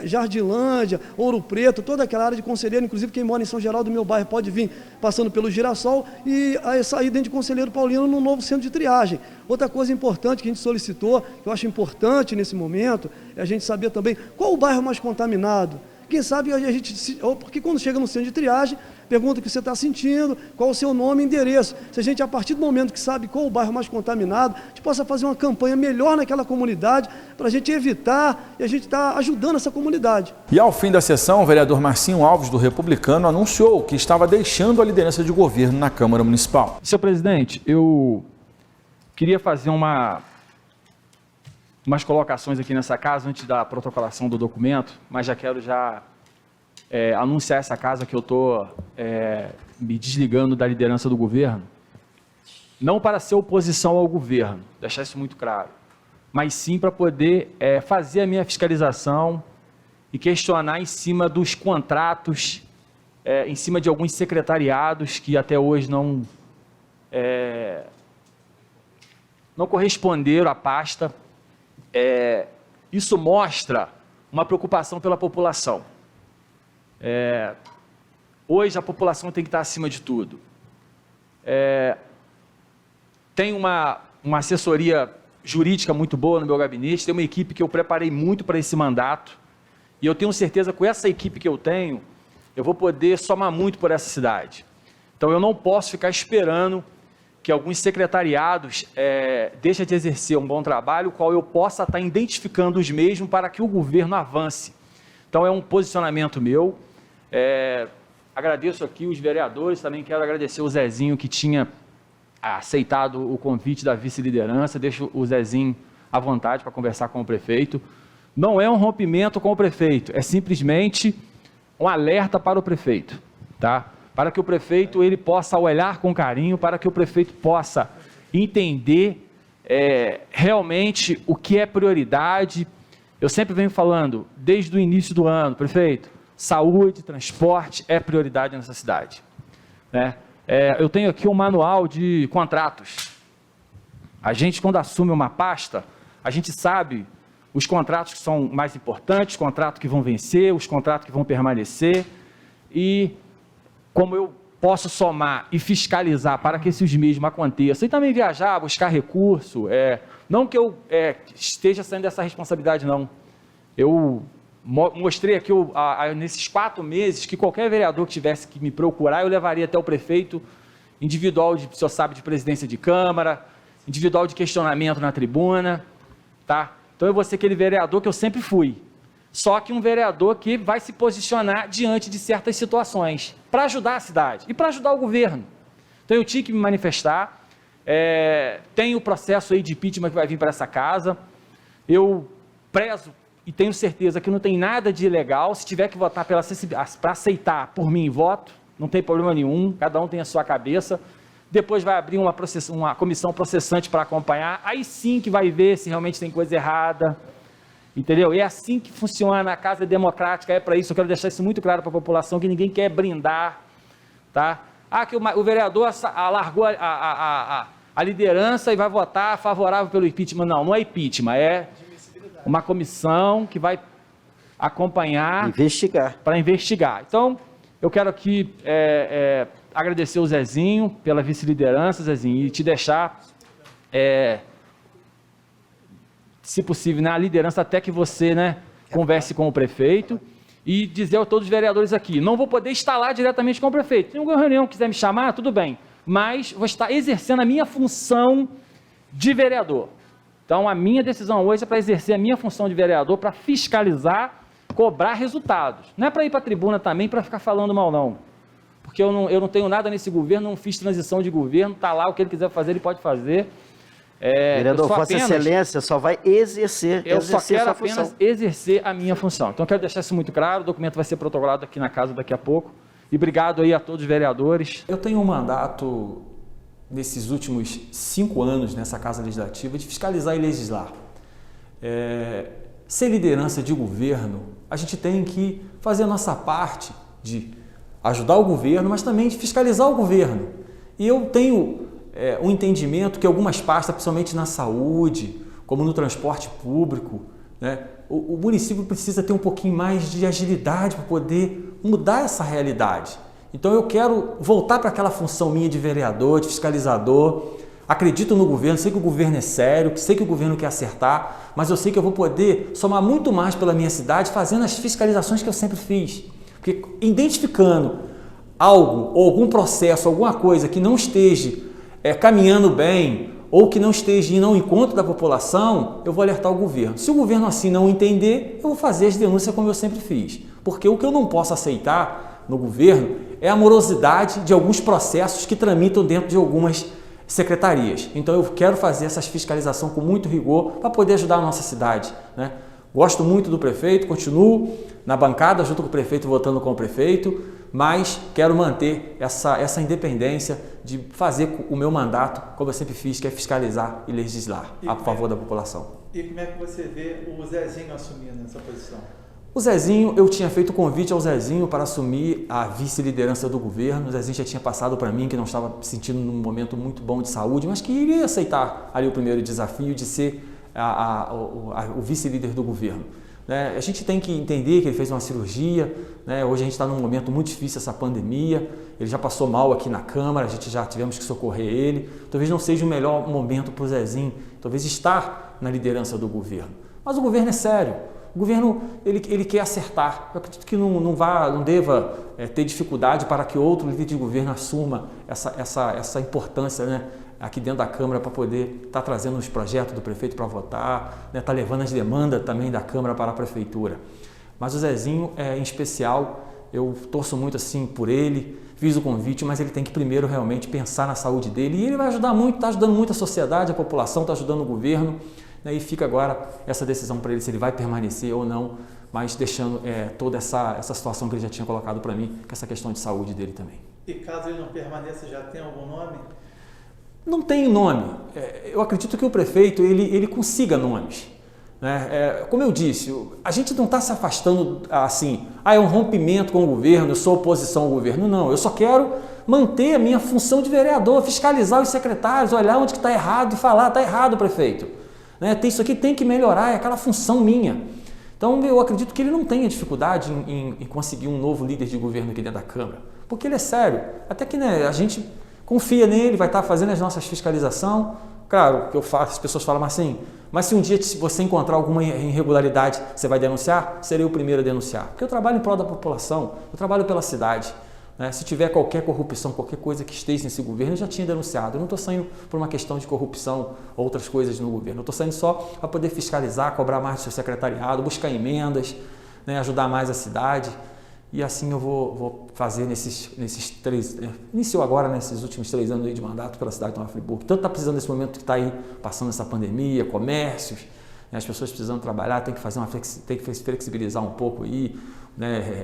Jardilândia, Ouro Preto, toda aquela área de conselheiro, inclusive quem mora em São Geraldo do meu bairro pode vir passando pelo Girassol e sair dentro de Conselheiro Paulino num novo centro de triagem. Outra coisa importante que a gente solicitou, que eu acho importante nesse momento, é a gente saber também qual o bairro mais contaminado. Quem sabe a gente, porque quando chega no centro de triagem, pergunta o que você está sentindo, qual o seu nome e endereço. Se a gente, a partir do momento que sabe qual o bairro mais contaminado, a gente possa fazer uma campanha melhor naquela comunidade, para a gente evitar e a gente está ajudando essa comunidade. E ao fim da sessão, o vereador Marcinho Alves, do Republicano, anunciou que estava deixando a liderança de governo na Câmara Municipal. Senhor presidente, eu queria fazer umas colocações aqui nessa casa antes da protocolação do documento, mas já quero anunciar essa casa que eu estou me desligando da liderança do governo, não para ser oposição ao governo, deixar isso muito claro, mas sim para poder fazer a minha fiscalização e questionar em cima dos contratos, em cima de alguns secretariados que até hoje não corresponderam à pasta. Isso mostra uma preocupação pela população. Hoje a população tem que estar acima de tudo. Tem uma assessoria jurídica muito boa no meu gabinete, tem uma equipe que eu preparei muito para esse mandato, e eu tenho certeza que com essa equipe que eu tenho, eu vou poder somar muito por essa cidade. Então eu não posso ficar esperando que alguns secretariados deixem de exercer um bom trabalho, o qual eu possa estar identificando os mesmos para que o governo avance. Então é um posicionamento meu. Agradeço aqui os vereadores, também quero agradecer o Zezinho que tinha aceitado o convite da vice-liderança, deixo o Zezinho à vontade para conversar com o prefeito. Não é um rompimento com o prefeito, é simplesmente um alerta para o prefeito, tá? Para que o prefeito ele possa olhar com carinho, para que o prefeito possa entender realmente o que é prioridade. Eu sempre venho falando, desde o início do ano, prefeito, saúde, transporte é prioridade nessa cidade, né? Eu tenho aqui um manual de contratos. A gente, quando assume uma pasta, a gente sabe os contratos que são mais importantes, os contratos que vão vencer, os contratos que vão permanecer, e como eu posso somar e fiscalizar para que esses mesmos aconteçam, e também viajar, buscar recurso, não que eu esteja saindo dessa responsabilidade, não. Eu mostrei aqui, nesses 4 meses, que qualquer vereador que tivesse que me procurar, eu levaria até o prefeito, individual, o senhor sabe, de presidência de Câmara, individual de questionamento na tribuna, tá? Então eu vou ser aquele vereador que eu sempre fui. Só que um vereador que vai se posicionar diante de certas situações, para ajudar a cidade e para ajudar o governo. Então eu tinha que me manifestar, tem o processo aí de impeachment que vai vir para essa casa, eu prezo e tenho certeza que não tem nada de ilegal, se tiver que votar para aceitar por mim, voto, não tem problema nenhum, cada um tem a sua cabeça. Depois vai abrir uma comissão processante para acompanhar, aí sim que vai ver se realmente tem coisa errada, entendeu? É assim que funciona, a casa democrática, é para isso, eu quero deixar isso muito claro para a população, que ninguém quer brindar, tá? Que o vereador largou a liderança e vai votar favorável pelo impeachment. Não é impeachment, é uma comissão que vai acompanhar, para investigar. Então, eu quero aqui agradecer o Zezinho pela vice-liderança, Zezinho, e te deixar, se possível, na liderança até que você, converse com o prefeito e dizer a todos os vereadores aqui, não vou poder estar lá diretamente com o prefeito. Se alguma reunião quiser me chamar, tudo bem, mas vou estar exercendo a minha função de vereador. Então, a minha decisão hoje é para exercer a minha função de vereador, para fiscalizar, cobrar resultados. Não é para ir para a tribuna também para ficar falando mal, não. Porque eu não tenho nada nesse governo, não fiz transição de governo, está lá, o que ele quiser fazer, ele pode fazer. Vereador, Vossa Excelência só vai exercer Eu só quero a sua apenas função. exercer a minha função. Então, eu quero deixar isso muito claro, o documento vai ser protocolado aqui na casa daqui a pouco. E obrigado aí a todos os vereadores. Eu tenho um mandato nesses últimos 5 anos nessa Casa Legislativa, de fiscalizar e legislar. Ser liderança de governo, a gente tem que fazer a nossa parte de ajudar o governo, mas também de fiscalizar o governo. E eu tenho um entendimento que algumas pastas, principalmente na saúde, como no transporte público, né, o município precisa ter um pouquinho mais de agilidade para poder mudar essa realidade. Então eu quero voltar para aquela função minha de vereador, de fiscalizador. Acredito no governo, sei que o governo é sério, sei que o governo quer acertar, mas eu sei que eu vou poder somar muito mais pela minha cidade fazendo as fiscalizações que eu sempre fiz. Porque identificando algo, ou algum processo, alguma coisa que não esteja caminhando bem, ou que não esteja indo ao encontro da população, eu vou alertar o governo. Se o governo assim não entender, eu vou fazer as denúncias como eu sempre fiz. Porque o que eu não posso aceitar no governo é a morosidade de alguns processos que tramitam dentro de algumas secretarias. Então eu quero fazer essas fiscalizações com muito rigor para poder ajudar a nossa cidade, né? Gosto muito do prefeito, continuo na bancada junto com o prefeito, votando com o prefeito, mas quero manter essa independência de fazer o meu mandato, como eu sempre fiz, que é fiscalizar e legislar a favor da população. E como é que você vê o Zezinho assumindo essa posição? O Zezinho, eu tinha feito convite ao Zezinho para assumir a vice-liderança do governo. O Zezinho já tinha passado para mim que não estava se sentindo num momento muito bom de saúde, mas que iria aceitar ali o primeiro desafio de ser o vice-líder do governo. Né? A gente tem que entender que ele fez uma cirurgia, né? Hoje a gente está num momento muito difícil, essa pandemia, ele já passou mal aqui na Câmara, a gente já tivemos que socorrer ele. Talvez não seja o melhor momento para o Zezinho, talvez estar na liderança do governo. Mas o governo é sério. O governo ele quer acertar. Eu acredito que não deva ter dificuldade para que outro líder de governo assuma essa importância, né, aqui dentro da Câmara para poder estar trazendo os projetos do prefeito para votar, né, levando as demandas também da Câmara para a Prefeitura. Mas o Zezinho, em especial, eu torço muito assim por ele, fiz o convite, mas ele tem que primeiro realmente pensar na saúde dele. E ele vai ajudar muito, está ajudando muito a sociedade, a população, está ajudando o governo. E fica agora essa decisão para ele se ele vai permanecer ou não, mas deixando toda essa situação que ele já tinha colocado para mim, que é essa questão de saúde dele também. E caso ele não permaneça, já tem algum nome? Não tem nome. Eu acredito que o prefeito ele consiga nomes. Né? Como eu disse, a gente não está se afastando assim, é um rompimento com o governo, eu sou oposição ao governo. Não, eu só quero manter a minha função de vereador, fiscalizar os secretários, olhar onde está errado e falar, está errado, prefeito. Isso aqui tem que melhorar, é aquela função minha. Então eu acredito que ele não tenha dificuldade em conseguir um novo líder de governo aqui dentro da Câmara, porque ele é sério, até que a gente confia nele, vai estar fazendo as nossas fiscalizações. Claro, que eu faço, as pessoas falam assim, mas se um dia você encontrar alguma irregularidade, você vai denunciar? Serei o primeiro a denunciar, porque eu trabalho em prol da população, eu trabalho pela cidade. Se tiver qualquer corrupção, qualquer coisa que esteja nesse governo, eu já tinha denunciado. Eu não estou saindo por uma questão de corrupção ou outras coisas no governo. Eu estou saindo só para poder fiscalizar, cobrar mais do seu secretariado, buscar emendas, ajudar mais a cidade. E assim eu vou fazer nesses 3... Iniciou agora, nesses últimos 3 anos aí de mandato pela cidade de Nova Friburgo. Tanto está precisando desse momento que está aí passando essa pandemia, comércios, as pessoas precisando trabalhar, tem que flexibilizar um pouco aí,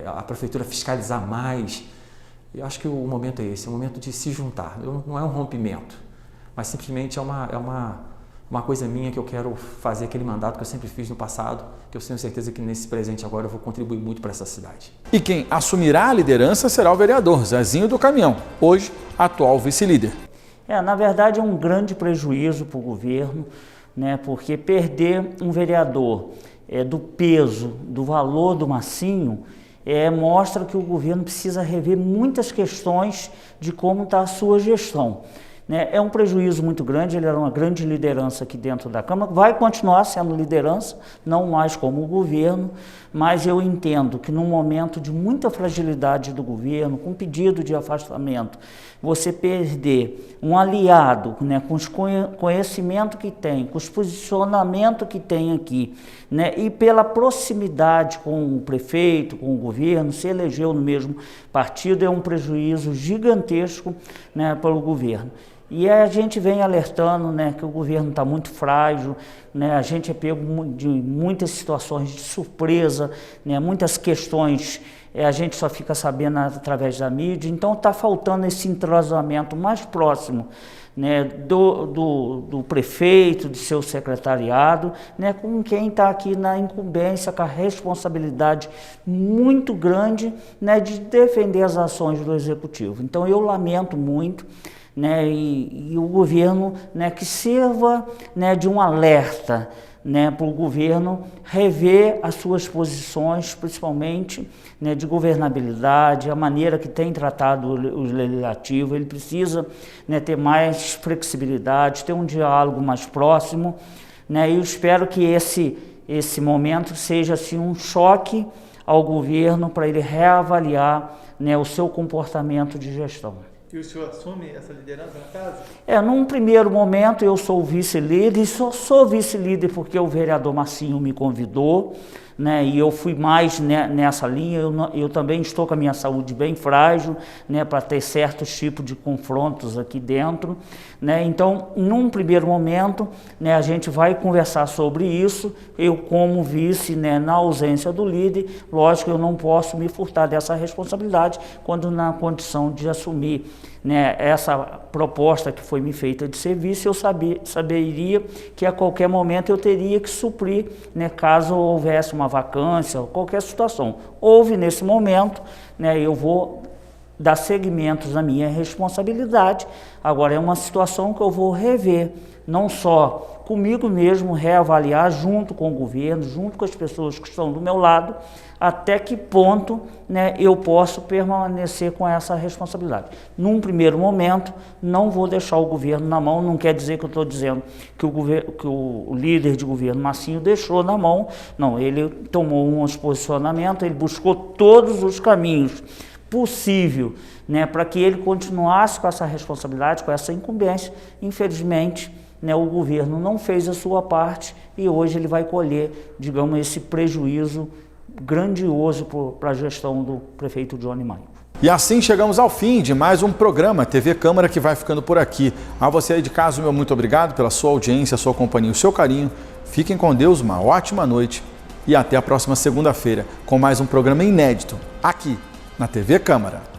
a prefeitura fiscalizar mais. Eu acho que o momento é esse, é o momento de se juntar. Não é um rompimento, mas simplesmente é uma coisa minha que eu quero fazer aquele mandato que eu sempre fiz no passado, que eu tenho certeza que nesse presente agora eu vou contribuir muito para essa cidade. E quem assumirá a liderança será o vereador Zezinho do Caminhão, hoje atual vice-líder. Na verdade é um grande prejuízo para o governo, porque perder um vereador do peso, do valor do Massinho, mostra que o governo precisa rever muitas questões de como está a sua gestão. É um prejuízo muito grande, ele era uma grande liderança aqui dentro da Câmara, vai continuar sendo liderança, não mais como o governo, mas eu entendo que num momento de muita fragilidade do governo, com pedido de afastamento, você perder um aliado, com os conhecimento que tem, com os posicionamento que tem aqui, e pela proximidade com o prefeito, com o governo, se elegeu no mesmo partido, é um prejuízo gigantesco para o governo. E a gente vem alertando, né, que o governo está muito frágil, né, a gente é pego de muitas situações de surpresa, né, muitas questões a gente só fica sabendo através da mídia, então está faltando esse entrosamento mais próximo, né, do prefeito, do seu secretariado, né, com quem está aqui na incumbência, com a responsabilidade muito grande, né, de defender as ações do Executivo. Então eu lamento muito, né, e o governo, né, que sirva, né, de um alerta, né, para o governo rever as suas posições, principalmente, né, de governabilidade, a maneira que tem tratado o legislativo. Ele precisa, né, ter mais flexibilidade, ter um diálogo mais próximo, né, e eu espero que esse momento seja assim, um choque ao governo para ele reavaliar, né, o seu comportamento de gestão. E o senhor assume essa liderança na casa? Num primeiro momento eu sou vice-líder, e sou vice-líder porque o vereador Marcinho me convidou, né, e eu fui mais nessa linha. Eu também estou com a minha saúde bem frágil, né, para ter certos tipos de confrontos aqui dentro, né, então, num primeiro momento, né, a gente vai conversar sobre isso. Eu, como vice, né, na ausência do líder, lógico, eu não posso me furtar dessa responsabilidade quando na condição de assumir, né, essa proposta que foi me feita de serviço, eu saberia que a qualquer momento eu teria que suprir, né, caso houvesse uma vacância ou qualquer situação. Houve nesse momento, né, eu vou dar seguimentos na minha responsabilidade. Agora é uma situação que eu vou rever, não só comigo mesmo, reavaliar junto com o governo, junto com as pessoas que estão do meu lado, até que ponto, né, eu posso permanecer com essa responsabilidade. Num primeiro momento, não vou deixar o governo na mão. Não quer dizer que eu estou dizendo que o líder de governo, Marcinho, deixou na mão. Não, ele tomou um posicionamento, ele buscou todos os caminhos possíveis, né, para que ele continuasse com essa responsabilidade, com essa incumbência. Infelizmente, né, o governo não fez a sua parte e hoje ele vai colher, digamos, esse prejuízo grandioso para a gestão do prefeito Johnny Maico. E assim chegamos ao fim de mais um programa TV Câmara, que vai ficando por aqui. A você aí de casa, meu muito obrigado pela sua audiência, sua companhia, o seu carinho. Fiquem com Deus, uma ótima noite e até a próxima segunda-feira com mais um programa inédito aqui na TV Câmara.